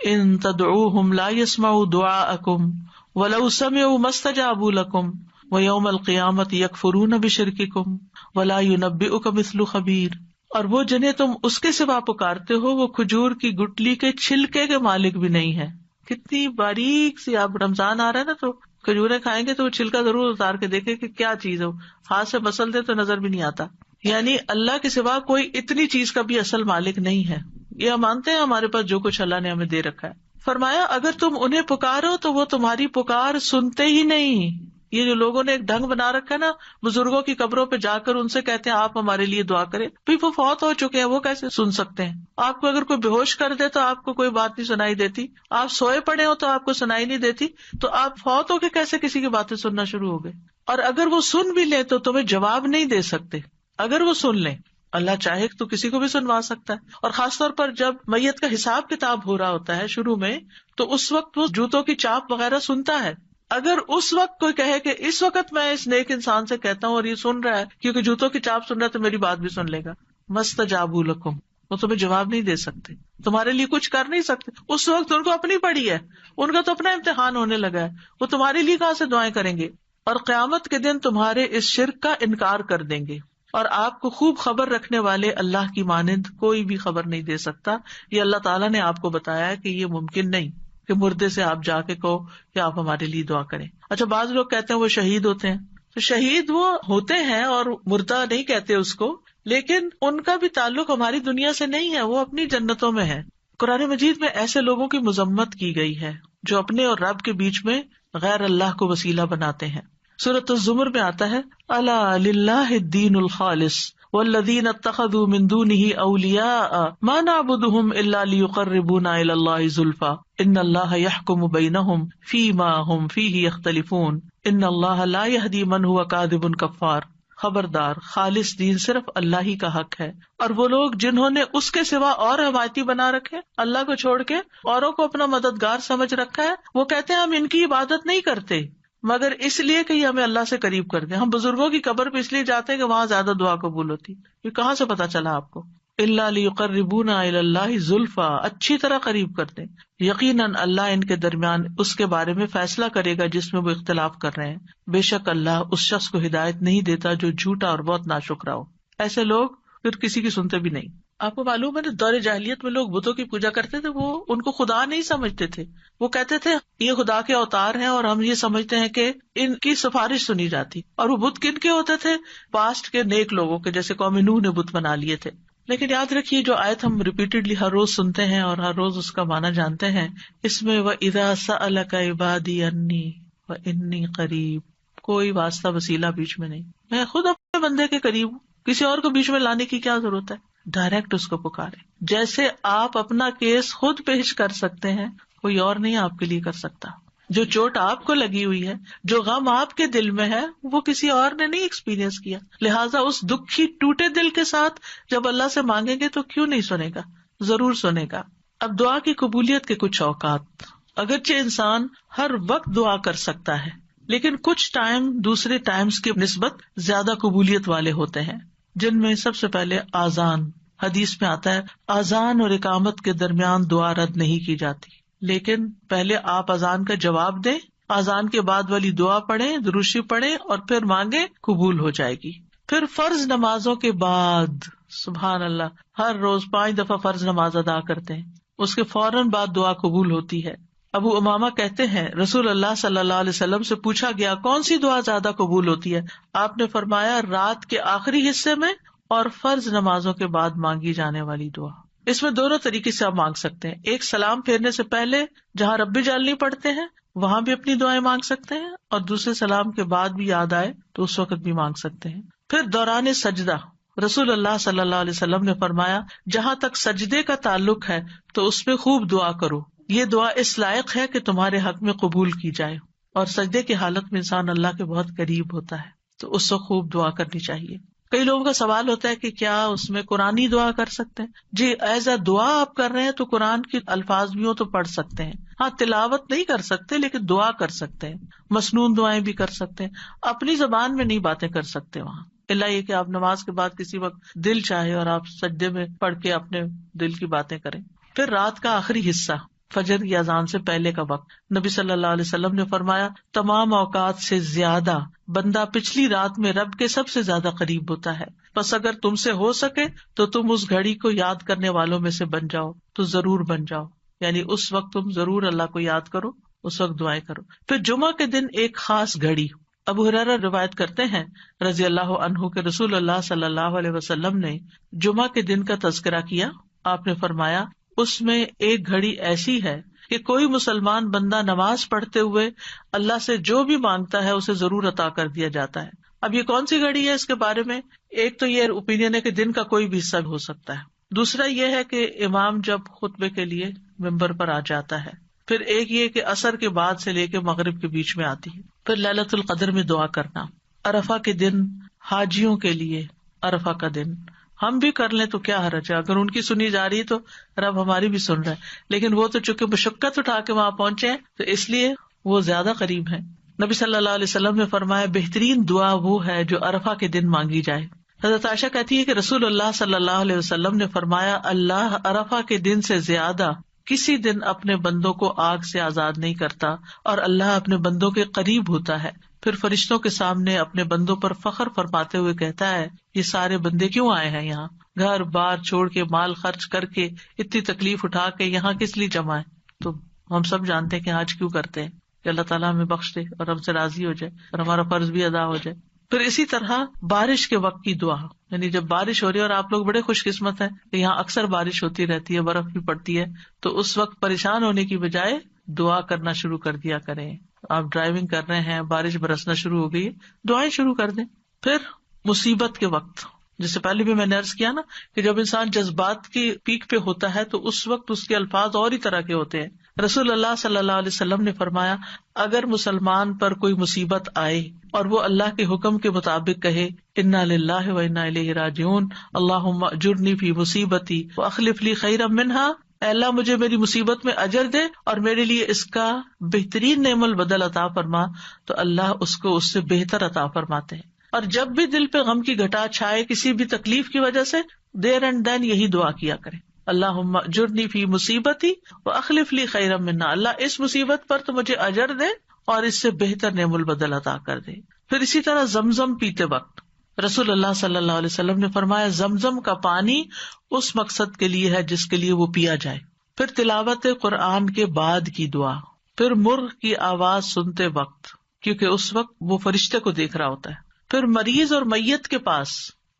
ان تدعوہم لا یسمعوا دعاءکم ولو سمعوا ما استجابوا لکم ویوم القیامۃ یکفرون بشرککم ولا ینبئک مثل خبیر. اور وہ جنہیں تم اس کے سوا پکارتے ہو وہ کھجور کی گٹلی کے چھلکے کے مالک بھی نہیں ہے. کتنی باریک سی، آپ رمضان آ رہا ہے نا تو کھجوریں کھائیں گے تو وہ چھلکا ضرور اتار کے دیکھیں کہ کیا چیز ہو، ہاتھ سے مسل دے تو نظر بھی نہیں آتا. یعنی اللہ کے سوا کوئی اتنی چیز کا بھی اصل مالک نہیں ہے. یہ ہم مانتے ہیں ہمارے پاس جو کچھ اللہ نے ہمیں دے رکھا ہے. فرمایا اگر تم انہیں پکارو تو وہ تمہاری پکار سنتے ہی نہیں. یہ جو لوگوں نے ایک ڈھنگ بنا رکھا ہے نا، بزرگوں کی قبروں پہ جا کر ان سے کہتے ہیں آپ ہمارے لیے دعا کریں، پھر وہ فوت ہو چکے ہیں، وہ کیسے سن سکتے ہیں؟ آپ کو اگر کوئی بے ہوش کر دے تو آپ کو کوئی بات نہیں سنائی دیتی، آپ سوئے پڑے ہو تو آپ کو سنائی نہیں دیتی، تو آپ فوت ہو کے کیسے کسی کی باتیں سننا شروع ہو گئے؟ اور اگر وہ سن بھی لیں تو تمہیں جواب نہیں دے سکتے. اگر وہ سن لیں، اللہ چاہے تو کسی کو بھی سنوا سکتا ہے. اور خاص طور پر جب میت کا حساب کتاب ہو رہا ہوتا ہے شروع میں، تو اس وقت وہ جوتوں کی چاپ وغیرہ سنتا ہے. اگر اس وقت کوئی کہے کہ اس وقت میں اس نیک انسان سے کہتا ہوں اور یہ سن رہا ہے کیونکہ جوتوں کی چاپ سن رہا ہے تو میری بات بھی سن لے گا، مستجابوا لکم، وہ تمہیں جواب نہیں دے سکتے، تمہارے لیے کچھ کر نہیں سکتے. اس وقت ان کو اپنی پڑی ہے، ان کا تو اپنا امتحان ہونے لگا ہے، وہ تمہارے لیے کہاں سے دعائیں کریں گے؟ اور قیامت کے دن تمہارے اس شرک کا انکار کر دیں گے. اور آپ کو خوب خبر رکھنے والے اللہ کی مانند کوئی بھی خبر نہیں دے سکتا. یہ اللہ تعالیٰ نے آپ کو بتایا ہے کہ یہ ممکن نہیں کہ مردے سے آپ جا کے کہو کہ آپ ہمارے لیے دعا کریں. اچھا، بعض لوگ کہتے ہیں وہ شہید ہوتے ہیں، تو شہید وہ ہوتے ہیں اور مردہ نہیں کہتے اس کو، لیکن ان کا بھی تعلق ہماری دنیا سے نہیں ہے، وہ اپنی جنتوں میں ہے. قرآن مجید میں ایسے لوگوں کی مذمت کی گئی ہے جو اپنے اور رب کے بیچ میں غیر اللہ کو وسیلہ بناتے ہیں. سورۃ الزمر میں آتا ہے الا للہ الدین الخالص والذین اتخذوا من دونہ اولیاء ما نعبدهم الا لیقربونا الی اللہ زلفی ان اللہ یحکم بینہم فیما ہم فیہ یختلفون ان اللہ لا یہدی من هو کاذب کفار. خبردار، خالص دین صرف اللہ ہی کا حق ہے، اور وہ لوگ جنہوں نے اس کے سوا اور حمایتی بنا رکھے، اللہ کو چھوڑ کے اوروں کو اپنا مددگار سمجھ رکھا ہے، وہ کہتے ہیں ہم ان کی عبادت نہیں کرتے مگر اس لیے کہ یہ ہمیں اللہ سے قریب کر دیں. ہم بزرگوں کی قبر پہ اس لیے جاتے ہیں کہ وہاں زیادہ دعا قبول ہوتی. یہ کہاں سے پتا چلا آپ کو؟ الا لیقربونا الی اللہ زلفی، اچھی طرح قریب کر دیں. یقیناً اللہ ان کے درمیان اس کے بارے میں فیصلہ کرے گا جس میں وہ اختلاف کر رہے ہیں. بے شک اللہ اس شخص کو ہدایت نہیں دیتا جو جھوٹا اور بہت ناشکرا ہو. ایسے لوگ پھر کسی کی سنتے بھی نہیں. آپ کو معلوم ہے نا، دور جاہلیت میں لوگ بتوں کی پوجا کرتے تھے، وہ ان کو خدا نہیں سمجھتے تھے. وہ کہتے تھے یہ خدا کے اوتار ہیں اور ہم یہ سمجھتے ہیں کہ ان کی سفارش سنی جاتی. اور وہ بت کن کے ہوتے تھے؟ پاسٹ کے نیک لوگوں کے، جیسے قوم نوح نے بت بنا لیے تھے. لیکن یاد رکھیے جو آیت ہم ریپیٹڈلی ہر روز سنتے ہیں اور ہر روز اس کا معنی جانتے ہیں، اس میں وَإِذَا سَأَلَكَ عِبَادِي عَنِّي وَإِنِّي قَرِيبٌ، کوئی واسطہ وسیلہ بیچ میں نہیں. میں خود اپنے بندے کے قریب ہوں، کسی اور کو بیچ میں لانے کی کیا ضرورت ہے؟ ڈائریکٹ اس کو پکارے. جیسے آپ اپنا کیس خود پیش کر سکتے ہیں، کوئی اور نہیں آپ کے لیے کر سکتا. جو چوٹ آپ کو لگی ہوئی ہے، جو غم آپ کے دل میں ہے، وہ کسی اور نے نہیں ایکسپیرینس کیا. لہٰذا اس دکھی ٹوٹے دل کے ساتھ جب اللہ سے مانگیں گے تو کیوں نہیں سنے گا؟ ضرور سنے گا. اب دعا کی قبولیت کے کچھ اوقات. اگرچہ انسان ہر وقت دعا کر سکتا ہے، لیکن کچھ ٹائم دوسرے ٹائمز کی نسبت زیادہ قبولیت والے ہوتے ہیں، جن میں سب سے پہلے آذان. حدیث میں آتا ہے آذان اور اقامت کے درمیان دعا رد نہیں کی جاتی، لیکن پہلے آپ اذان کا جواب دیں، اذان کے بعد والی دعا پڑھیں، دروشی پڑھیں اور پھر مانگیں، قبول ہو جائے گی. پھر فرض نمازوں کے بعد، سبحان اللہ، ہر روز 5 دفعہ فرض نماز ادا کرتے ہیں، اس کے فوراً بعد دعا قبول ہوتی ہے۔ ابو امامہ کہتے ہیں رسول اللہ صلی اللہ علیہ وسلم سے پوچھا گیا کون سی دعا زیادہ قبول ہوتی ہے؟ آپ نے فرمایا رات کے آخری حصے میں اور فرض نمازوں کے بعد مانگی جانے والی دعا۔ اس میں دونوں طریقے سے آپ مانگ سکتے ہیں، ایک سلام پھیرنے سے پہلے جہاں رب جلنی پڑھتے ہیں وہاں بھی اپنی دعائیں مانگ سکتے ہیں، اور دوسرے سلام کے بعد بھی یاد آئے تو اس وقت بھی مانگ سکتے ہیں۔ پھر دوران سجدہ رسول اللہ صلی اللہ علیہ وسلم نے فرمایا جہاں تک سجدے کا تعلق ہے تو اس میں خوب دعا کرو، یہ دعا اس لائق ہے کہ تمہارے حق میں قبول کی جائے، اور سجدے کی حالت میں انسان اللہ کے بہت قریب ہوتا ہے تو اس وقت خوب دعا کرنی چاہیے۔ کئی لوگوں کا سوال ہوتا ہے کہ کیا اس میں قرآنی دعا کر سکتے ہیں؟ جی، ایز اے دعا آپ کر رہے ہیں تو قرآن کے الفاظ بھی ہو تو پڑھ سکتے ہیں، ہاں تلاوت نہیں کر سکتے لیکن دعا کر سکتے ہیں، مسنون دعائیں بھی کر سکتے ہیں، اپنی زبان میں نہیں باتیں کر سکتے وہاں، اللہ یہ کہ آپ نماز کے بعد کسی وقت دل چاہے اور آپ سجدے میں پڑھ کے اپنے دل کی باتیں کریں۔ پھر رات کا آخری حصہ، فجر کی اذان سے پہلے کا وقت، نبی صلی اللہ علیہ وسلم نے فرمایا تمام اوقات سے زیادہ بندہ پچھلی رات میں رب کے سب سے زیادہ قریب ہوتا ہے، بس اگر تم سے ہو سکے تو تم اس گھڑی کو یاد کرنے والوں میں سے بن جاؤ تو ضرور بن جاؤ، یعنی اس وقت تم ضرور اللہ کو یاد کرو، اس وقت دعائیں کرو۔ پھر جمعہ کے دن ایک خاص گھڑی، ابو ہریرہ روایت کرتے ہیں رضی اللہ عنہ کہ رسول اللہ صلی اللہ علیہ وسلم نے جمعہ کے دن کا تذکرہ کیا، آپ نے فرمایا اس میں ایک گھڑی ایسی ہے کہ کوئی مسلمان بندہ نماز پڑھتے ہوئے اللہ سے جو بھی مانگتا ہے اسے ضرور عطا کر دیا جاتا ہے۔ اب یہ کون سی گھڑی ہے؟ اس کے بارے میں ایک تو یہ اوپینین ہے کہ دن کا کوئی بھی حصہ ہو سکتا ہے، دوسرا یہ ہے کہ امام جب خطبے کے لیے ممبر پر آ جاتا ہے، پھر ایک یہ کہ عصر کے بعد سے لے کے مغرب کے بیچ میں آتی ہے، پھر لیلۃ القدر میں دعا کرنا، عرفہ کے دن حاجیوں کے لیے عرفہ کا دن ہم بھی کر لیں تو کیا حرج ہے، اگر ان کی سنی جا رہی تو رب ہماری بھی سن رہا ہے، لیکن وہ تو چونکہ مشقت اٹھا کے وہاں پہنچے ہیں تو اس لیے وہ زیادہ قریب ہیں۔ نبی صلی اللہ علیہ وسلم نے فرمایا بہترین دعا وہ ہے جو عرفہ کے دن مانگی جائے۔ حضرت عائشہ کہتی ہے کہ رسول اللہ صلی اللہ علیہ وسلم نے فرمایا اللہ عرفہ کے دن سے زیادہ کسی دن اپنے بندوں کو آگ سے آزاد نہیں کرتا، اور اللہ اپنے بندوں کے قریب ہوتا ہے، پھر فرشتوں کے سامنے اپنے بندوں پر فخر فرماتے ہوئے کہتا ہے یہ سارے بندے کیوں آئے ہیں یہاں، گھر بار چھوڑ کے مال خرچ کر کے اتنی تکلیف اٹھا کے یہاں کس لیے جمع ہے؟ تو ہم سب جانتے ہیں کہ آج کیوں کرتے ہیں کہ اللہ تعالیٰ ہمیں بخش دے اور ہم سے راضی ہو جائے اور ہمارا فرض بھی ادا ہو جائے۔ پھر اسی طرح بارش کے وقت کی دعا، یعنی جب بارش ہو رہی ہے اور آپ لوگ بڑے خوش قسمت ہیں کہ یہاں اکثر بارش ہوتی رہتی ہے، برف بھی پڑتی ہے، تو اس وقت پریشان ہونے کی بجائے دعا کرنا شروع کر دیا کریں۔ آپ ڈرائیونگ کر رہے ہیں، بارش برسنا شروع ہو گئی، دعائیں شروع کر دیں۔ پھر مصیبت کے وقت، جیسے پہلے بھی میں نے عرض کیا نا کہ جب انسان جذبات کی پیک پہ ہوتا ہے تو اس وقت اس کے الفاظ اور ہی طرح کے ہوتے ہیں۔ رسول اللہ صلی اللہ علیہ وسلم نے فرمایا اگر مسلمان پر کوئی مصیبت آئے اور وہ اللہ کے حکم کے مطابق کہے انا للہ و انا الیہ راجعون اللہم اجرنی فی مصیبتی واخلف لی خیرا منہا، اے اللہ مجھے میری مصیبت میں اجر دے اور میرے لیے اس کا بہترین نعم البدل عطا فرما، تو اللہ اس کو اس سے بہتر عطا فرماتے ہیں۔ اور جب بھی دل پہ غم کی گھٹا چھائے کسی بھی تکلیف کی وجہ سے، دیر اینڈ دین یہی دعا کیا کریں، اللہم اجرنی فی مصیبتی واخلف لی خیرا منہا، اللہ اس مصیبت پر تو مجھے اجر دے اور اس سے بہتر نعم البدل عطا کر دے۔ پھر اسی طرح زمزم پیتے وقت رسول اللہ صلی اللہ علیہ وسلم نے فرمایا زمزم کا پانی اس مقصد کے لیے ہے جس کے لیے وہ پیا جائے۔ پھر تلاوت قرآن کے بعد کی دعا، پھر مرغ کی آواز سنتے وقت، کیونکہ اس وقت وہ فرشتے کو دیکھ رہا ہوتا ہے۔ پھر مریض اور میت کے پاس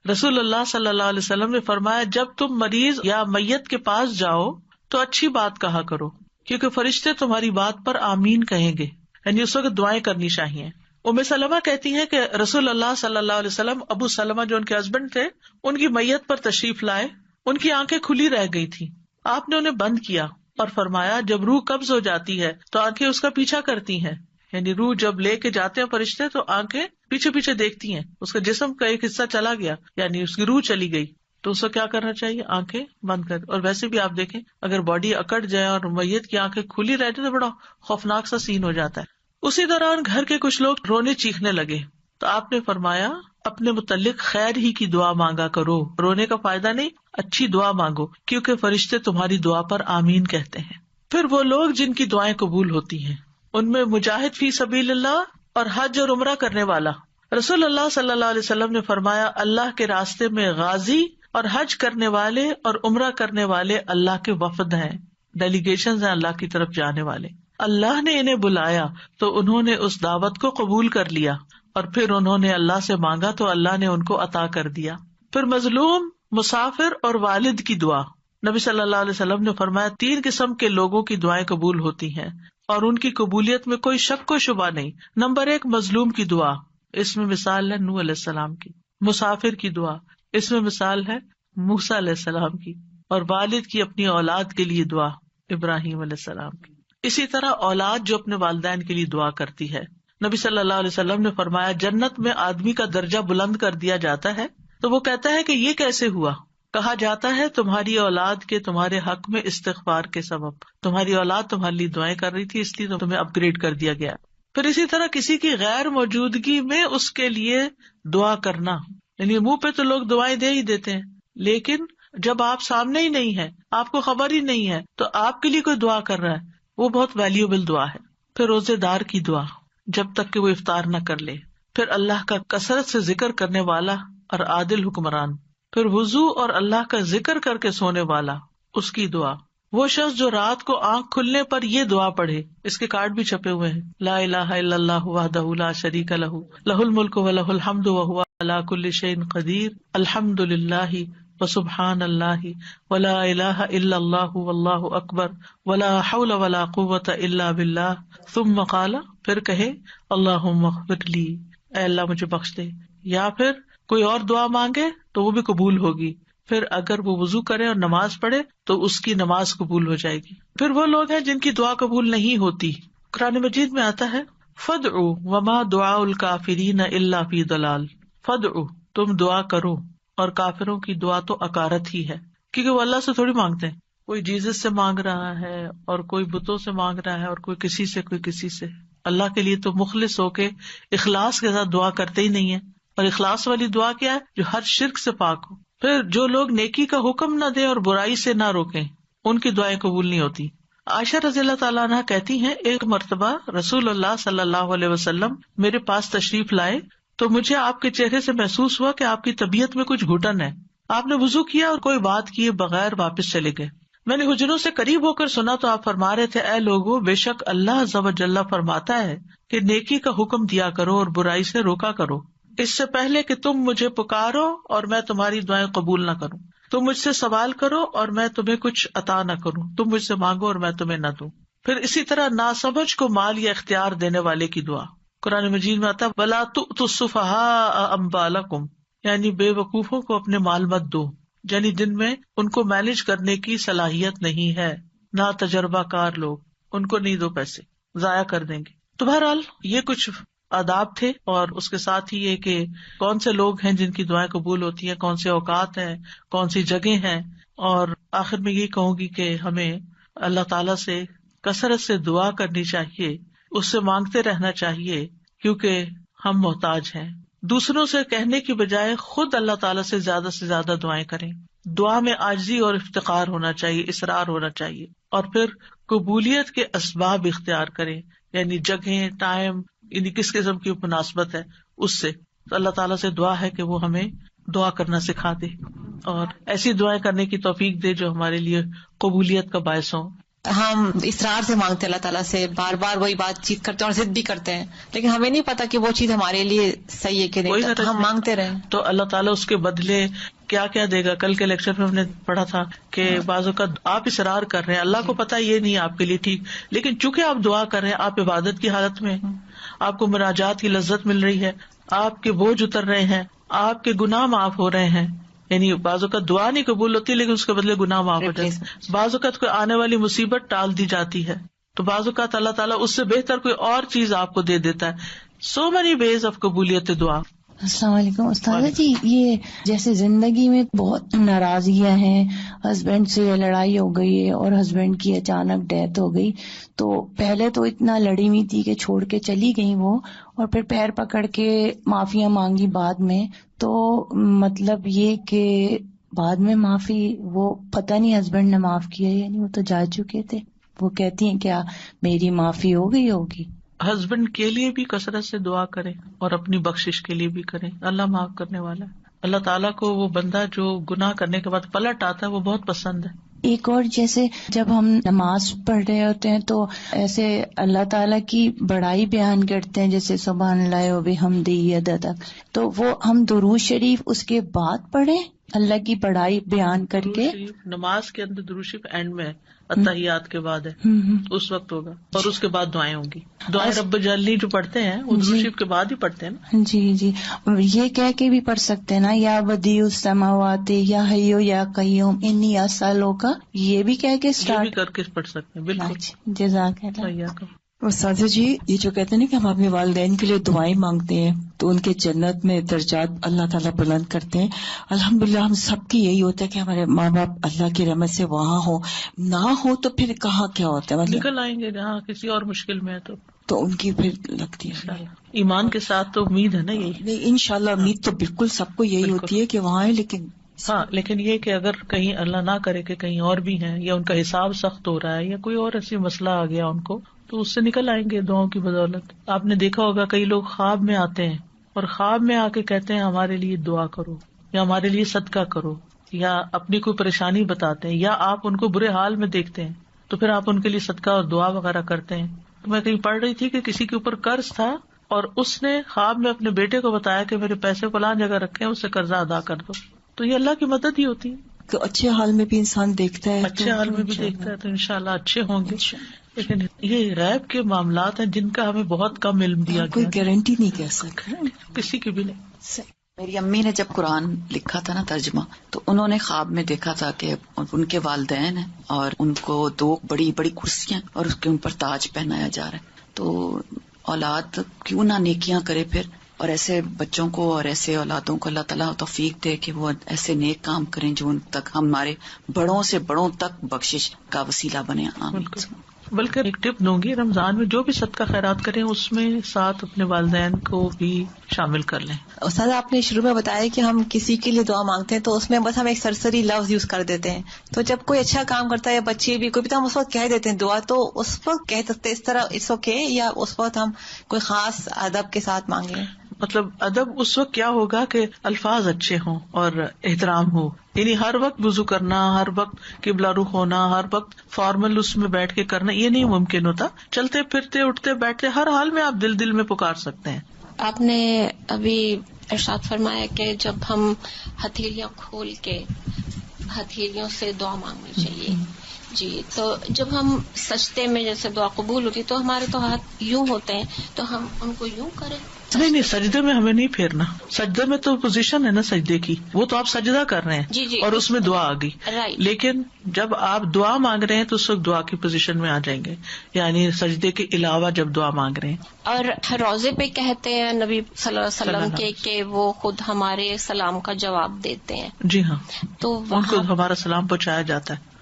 رسول اللہ صلی اللہ علیہ وسلم نے فرمایا جب تم مریض یا میت کے پاس جاؤ تو اچھی بات کہا کرو، کیونکہ فرشتے تمہاری بات پر آمین کہیں گے، یعنی اس وقت دعائیں کرنی چاہیے۔ ام سلمہ کہتی ہیں کہ رسول اللہ صلی اللہ علیہ وسلم ابو سلمہ جو ان کے ہسبینڈ تھے ان کی میت پر تشریف لائے، ان کی آنکھیں کھلی رہ گئی تھی، آپ نے انہیں بند کیا اور فرمایا جب روح قبض ہو جاتی ہے تو آنکھیں اس کا پیچھا کرتی ہیں، یعنی روح جب لے کے جاتے ہیں فرشتے تو آنکھیں پیچھے پیچھے دیکھتی ہیں، اس کا جسم کا ایک حصہ چلا گیا یعنی اس کی روح چلی گئی، تو اس کو کیا کرنا چاہیے؟ آنکھیں بند کر۔ اور ویسے بھی آپ دیکھیں اگر باڈی اکڑ جائے اور میت کی آنکھیں کھلی رہتی تو بڑا خوفناک سا سین ہو جاتا ہے۔ اسی دوران گھر کے کچھ لوگ رونے چیخنے لگے تو آپ نے فرمایا اپنے متعلق خیر ہی کی دعا مانگا کرو، رونے کا فائدہ نہیں، اچھی دعا مانگو کیونکہ فرشتے تمہاری دعا پر آمین کہتے ہیں۔ پھر وہ لوگ جن کی دعائیں قبول ہوتی ہیں ان میں مجاہد فی سبیل اللہ اور حج اور عمرہ کرنے والا۔ رسول اللہ صلی اللہ علیہ وسلم نے فرمایا اللہ کے راستے میں غازی اور حج کرنے والے اور عمرہ کرنے والے اللہ کے وفد ہیں۔ ڈیلیگیشنز ہیں اللہ کی طرف جانے والے. اللہ نے انہیں بلایا تو انہوں نے اس دعوت کو قبول کر لیا اور پھر انہوں نے اللہ سے مانگا تو اللہ نے ان کو عطا کر دیا. پھر مظلوم، مسافر اور والد کی دعا. نبی صلی اللہ علیہ وسلم نے فرمایا 3 قسم کے لوگوں کی دعائیں قبول ہوتی ہیں اور ان کی قبولیت میں کوئی شک و شبہ نہیں. نمبر 1 مظلوم کی دعا، اس میں مثال ہے نوح علیہ السلام کی. مسافر کی دعا، اس میں مثال ہے موسیٰ علیہ السلام کی. اور والد کی اپنی اولاد کے لیے دعا، ابراہیم علیہ السلام کی. اسی طرح اولاد جو اپنے والدین کے لیے دعا کرتی ہے. نبی صلی اللہ علیہ وسلم نے فرمایا جنت میں آدمی کا درجہ بلند کر دیا جاتا ہے تو وہ کہتا ہے کہ یہ کیسے ہوا؟ کہا جاتا ہے تمہاری اولاد کے تمہارے حق میں استغفار کے سبب، تمہاری اولاد تمہارے لیے دعائیں کر رہی تھی اس لیے تمہیں اپ گریڈ کر دیا گیا. پھر اسی طرح کسی کی غیر موجودگی میں اس کے لیے دعا کرنا، یعنی منہ پہ تو لوگ دعائیں دے ہی دیتے ہیں لیکن جب آپ سامنے ہی نہیں ہے، آپ کو خبر ہی نہیں ہے تو آپ کے لیے کوئی دعا کر رہا ہے، وہ بہت ویلیوبل دعا ہے. پھر روزے دار کی دعا جب تک کہ وہ افطار نہ کر لے. پھر اللہ کا کثرت سے ذکر کرنے والا اور عادل حکمران. پھر وضو اور اللہ کا ذکر کر کے سونے والا، اس کی دعا. وہ شخص جو رات کو آنکھ کھلنے پر یہ دعا پڑھے، اس کے کارڈ بھی چھپے ہوئے ہیں، لا الہ الا اللہ وحدہ لا شریک لہ لہ الملک و لہ الحمد وہو علی کل شیء قدیر الحمد للہ وسبحان اللہ ولا الہ الا اللہ واللہ اکبر ولا حول ولا قوۃ الا باللہ. ثم قال، پھر کہے اللہم اغفر لی، اے اللہ مجھے بخش دے. یا پھر کوئی اور دعا مانگے تو وہ بھی قبول ہوگی. پھر اگر وہ وضو کرے اور نماز پڑھے تو اس کی نماز قبول ہو جائے گی. پھر وہ لوگ ہیں جن کی دعا قبول نہیں ہوتی. قرآن مجید میں آتا ہے فادعوا وما دعاء الکافرین الا فی ضلال. فادعوا، تم دعا کرو، اور کافروں کی دعا تو اکارت ہی ہے، کیونکہ وہ اللہ سے تھوڑی مانگتے ہیں. کوئی جیزس سے مانگ رہا ہے اور کوئی بتوں سے مانگ رہا ہے اور کوئی کسی سے کوئی کسی سے. اللہ کے لیے تو مخلص ہو کے اخلاص کے ساتھ دعا کرتے ہی نہیں ہے. اور اخلاص والی دعا کیا ہے؟ جو ہر شرک سے پاک ہو. پھر جو لوگ نیکی کا حکم نہ دیں اور برائی سے نہ روکیں، ان کی دعائیں قبول نہیں ہوتی. عائشہ رضی اللہ تعالیٰ عنہ کہتی ہیں ایک مرتبہ رسول اللہ صلی اللہ علیہ وسلم میرے پاس تشریف لائے تو مجھے آپ کے چہرے سے محسوس ہوا کہ آپ کی طبیعت میں کچھ گھٹن ہے. آپ نے وضو کیا اور کوئی بات کیے بغیر واپس چلے گئے. میں نے حجروں سے قریب ہو کر سنا تو آپ فرما رہے تھے اے لوگو، بے شک اللہ عز و جل فرماتا ہے کہ نیکی کا حکم دیا کرو اور برائی سے روکا کرو، اس سے پہلے کہ تم مجھے پکارو اور میں تمہاری دعائیں قبول نہ کروں. تم مجھ سے سوال کرو اور میں تمہیں کچھ عطا نہ کروں، تم مجھ سے مانگو اور میں تمہیں نہ دوں. پھر اسی طرح ناسمجھ کو مال یا اختیار دینے والے کی دعا. قرآن مجید میں آتا وَلَا تُؤْتُوا السُّفَهَاءَ أَمْوَالَكُمْ، یعنی بے وقوفوں کو اپنے مال مت دو، یعنی جن میں ان کو مینج کرنے کی صلاحیت نہیں ہے، نہ تجربہ کار لوگ، ان کو نہیں دو، پیسے ضائع کر دیں گے. تو بہرحال یہ کچھ آداب تھے، اور اس کے ساتھ ہی یہ کہ کون سے لوگ ہیں جن کی دعائیں قبول ہوتی ہیں، کون سے اوقات ہیں، کون سی جگہ ہیں. اور آخر میں یہ کہوں گی کہ ہمیں اللہ تعالیٰ سے کثرت سے دعا کرنی چاہیے، اس سے مانگتے رہنا چاہیے، کیونکہ ہم محتاج ہیں. دوسروں سے کہنے کی بجائے خود اللہ تعالیٰ سے زیادہ دعائیں کریں. دعا میں عاجزی اور افتقار ہونا چاہیے، اصرار ہونا چاہیے. اور پھر قبولیت کے اسباب اختیار کریں، یعنی جگہیں، ٹائم، یعنی کس قسم کی مناسبت ہے اس سے. تو اللہ تعالیٰ سے دعا ہے کہ وہ ہمیں دعا کرنا سکھا دے اور ایسی دعائیں کرنے کی توفیق دے جو ہمارے لیے قبولیت کا باعث ہوں.
ہم اصرار سے مانگتے ہیں اللہ تعالیٰ سے، بار بار وہی بات چیت کرتے ہیں اور ضد بھی کرتے ہیں، لیکن ہمیں نہیں پتا کہ وہ چیز ہمارے لیے صحیح ہے کہ نہیں، تو ہم مانگتے رہیں
تو اللہ تعالیٰ اس کے بدلے کیا کیا دے گا. کل کے لیکچر میں ہم نے پڑھا تھا کہ بعض اوقات آپ اصرار کر رہے ہیں، اللہ کو پتا یہ نہیں آپ کے لیے ٹھیک، لیکن چونکہ آپ دعا کر رہے ہیں، آپ عبادت کی حالت میں، آپ کو مناجات کی لذت مل رہی ہے، آپ کے بوجھ اتر رہے ہیں، آپ کے گناہ معاف ہو رہے ہیں. یعنی بعض اوقات دعا نہیں قبول ہوتی لیکن اس کے بدلے گناہ معاف ہو جاتے ہیں. بعض اوقات کوئی آنے والی مصیبت ٹال دی جاتی ہے، تو بعض اوقات اللہ تعالیٰ اس سے بہتر کوئی اور چیز آپ کو دے دیتا ہے. سو مینی ویز آف قبولیت دعا.
السلام علیکم استاذہ جی. یہ جیسے زندگی میں بہت ناراضگیاں ہیں، ہسبینڈ سے لڑائی ہو گئی ہے اور ہسبینڈ کی اچانک ڈیتھ ہو گئی، تو پہلے تو اتنا لڑی ہوئی تھی کہ چھوڑ کے چلی گئی وہ، اور پھر پیر پکڑ کے معافیاں مانگی بعد میں، تو مطلب یہ کہ بعد میں معافی وہ پتہ نہیں ہسبینڈ نے معاف کیا یعنی وہ تو جا چکے تھے، وہ کہتی ہیں کیا میری معافی ہو گئی ہوگی؟
ہسبینڈ کے لیے بھی کثرت سے دعا کریں اور اپنی بخشش کے لیے بھی کریں. اللہ معاف کرنے والا ہے. اللہ تعالیٰ کو وہ بندہ جو گناہ کرنے کے بعد پلٹ آتا ہے وہ بہت پسند ہے.
ایک اور جیسے جب ہم نماز پڑھ رہے ہوتے ہیں تو ایسے اللہ تعالیٰ کی بڑائی بیان کرتے ہیں، جیسے سبحان اللہ و بحمدہ عدد تک، تو وہ ہم درود شریف اس کے بعد پڑھیں اللہ کی بڑائی بیان کر کے.
نماز کے اندر درود شریف اینڈ میں اتحیات کے بعد ہے، اس وقت ہوگا، اور اس کے بعد دعائیں ہوں گی. دعائیں رب جلنی جو پڑھتے ہیں وہ درود شریف کے بعد ہی پڑھتے ہیں نا.
جی یہ کہہ کے بھی پڑھ سکتے ہیں نا، یا بدیع السماوات یا حیو یا قیوم انی اسالک، یہ بھی کہہ کے
اسٹارٹ کر کے پڑھ سکتے ہیں. بالکل،
جزاک اللہ.
استاذہ جی، یہ جو کہتے ہیں نا کہ ہم اپنے والدین کے لیے دعائیں مانگتے ہیں تو ان کے جنت میں درجات اللہ تعالیٰ بلند کرتے ہیں، الحمدللہ ہم سب کی یہی ہوتا ہے کہ ہمارے ماں باپ اللہ کی رحمت سے وہاں ہو، نہ ہو تو پھر کہاں کیا ہوتا ہے، مطلب
نکل آئیں گے جہاں کسی اور مشکل میں ہے
تو ان کی پھر لگتی ہے.
ایمان کے ساتھ تو امید ہے نا یہی.
نہیں، انشاءاللہ امید تو بالکل سب کو یہی ہوتی ہے کہ وہاں ہے، لیکن یہ کہ اگر کہیں اللہ نہ کرے کہ کہیں اور بھی ہیں، یا ان کا حساب سخت ہو رہا ہے، یا کوئی اور ایسی مسئلہ آ گیا ان کو، تو اس سے نکل آئیں گے دعاؤں کی بدولت. آپ نے دیکھا ہوگا کئی لوگ خواب میں آتے ہیں اور خواب میں آ کے کہتے ہیں ہمارے لیے دعا کرو، یا ہمارے لیے صدقہ کرو، یا اپنی کوئی پریشانی بتاتے ہیں، یا آپ ان کو برے حال میں دیکھتے ہیں تو پھر آپ ان کے لیے صدقہ اور دعا وغیرہ کرتے ہیں. تو میں کہیں پڑھ رہی تھی کہ کسی کے اوپر قرض تھا اور اس نے خواب میں اپنے بیٹے کو بتایا کہ میرے پیسے فلاں جگہ رکھے ہیں، اس سے قرضہ ادا کر دو. تو یہ اللہ کی مدد ہی ہوتی ہے. تو اچھے حال میں بھی انسان دیکھتا ہے،
اچھے حال میں بھی دیکھتا ہے تو انشاءاللہ اچھے ہوں گے. لیکن یہ غیب کے معاملات ہیں جن کا ہمیں بہت کم علم دیا گیا،
کوئی گارنٹی نہیں کہہ سکتا
کسی کی بھی نہیں.
میری امی نے جب قرآن لکھا تھا نا ترجمہ، تو انہوں نے خواب میں دیکھا تھا کہ ان کے والدین ہیں اور ان کو 2 بڑی بڑی کرسیاں اور اس کے ان پر تاج پہنایا جا رہا ہے. تو اولاد کیوں نہ نیکیاں کرے پھر، اور ایسے بچوں کو اور ایسے اولادوں کو اللہ تعالیٰ توفیق دے کہ وہ ایسے نیک کام کریں جو ان تک ہمارے بڑوں سے بڑوں تک بخشش کا وسیلہ بنے.
بلکہ ایک ٹپ دوں گی، رمضان میں جو بھی صدقہ خیرات کریں اس میں ساتھ اپنے والدین کو بھی شامل کر لیں.
استاد آپ نے شروع میں بتایا کہ ہم کسی کے لیے دعا مانگتے ہیں تو اس میں بس ہم ایک سرسری لفظ یوز کر دیتے ہیں، تو جب کوئی اچھا کام کرتا ہے یا بچے بھی کوئی بھی تو ہم اس وقت کہہ دیتے ہیں دعا، تو اس وقت کہہ سکتے اس طرح اٹس اوکے، یا اس وقت ہم کوئی خاص ادب کے ساتھ مانگیں؟
مطلب ادب اس وقت کیا ہوگا کہ الفاظ اچھے ہوں اور احترام ہو، یعنی ہر وقت وضو کرنا، ہر وقت قبلہ رخ ہونا، ہر وقت فارمل اس میں بیٹھ کے کرنا یہ نہیں ممکن ہوتا. چلتے پھرتے اٹھتے بیٹھتے ہر حال میں آپ دل میں پکار سکتے ہیں.
آپ نے ابھی ارشاد فرمایا کہ جب ہم ہتھیلیاں کھول کے ہتھیلیوں سے دعا مانگنی چاہیے. جی، تو جب ہم سجدے میں جیسے دعا قبول ہوتی تو ہمارے تو ہاتھ یوں ہوتے ہیں، تو ہم ان کو یوں کریں؟
نہیں، سجدے میں ہمیں نہیں پھیرنا. سجدے میں تو پوزیشن ہے نا سجدے کی، وہ تو آپ سجدہ کر رہے ہیں
جی
اور اس میں دعا آ گئی. لیکن جب آپ دعا مانگ رہے ہیں تو اس وقت دعا کی پوزیشن میں آ جائیں گے، یعنی سجدے کے علاوہ جب دعا مانگ رہے ہیں.
اور روزے پہ کہتے ہیں نبی صلی اللہ علیہ وسلم کے کہ وہ خود ہمارے سلام کا جواب دیتے ہیں.
جی ہاں،
تو
ان کو ہمارا سلام پہنچایا جاتا ہے.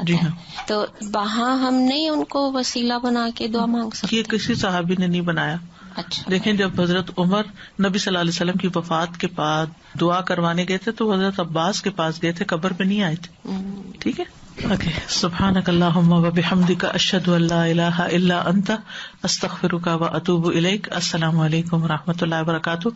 جی ہاں. تو وہاں ہم نہیں ان کو وسیلہ بنا کے دعا مانگ سکتے؟
یہ کسی صحابی نے نہیں بنایا.
اچھا.
دیکھیں جب حضرت عمر نبی صلی اللہ علیہ وسلم کی وفات کے بعد دعا کروانے گئے تھے تو حضرت عباس کے پاس گئے تھے، قبر پہ نہیں آئے تھے. ٹھیک ہے، اوکے. سبحانک اللہم و بحمدک، اشہد ان لا الہ الا انت، استغفرک و اتوب الیک. السلام علیکم و رحمۃ اللہ وبرکاتہ.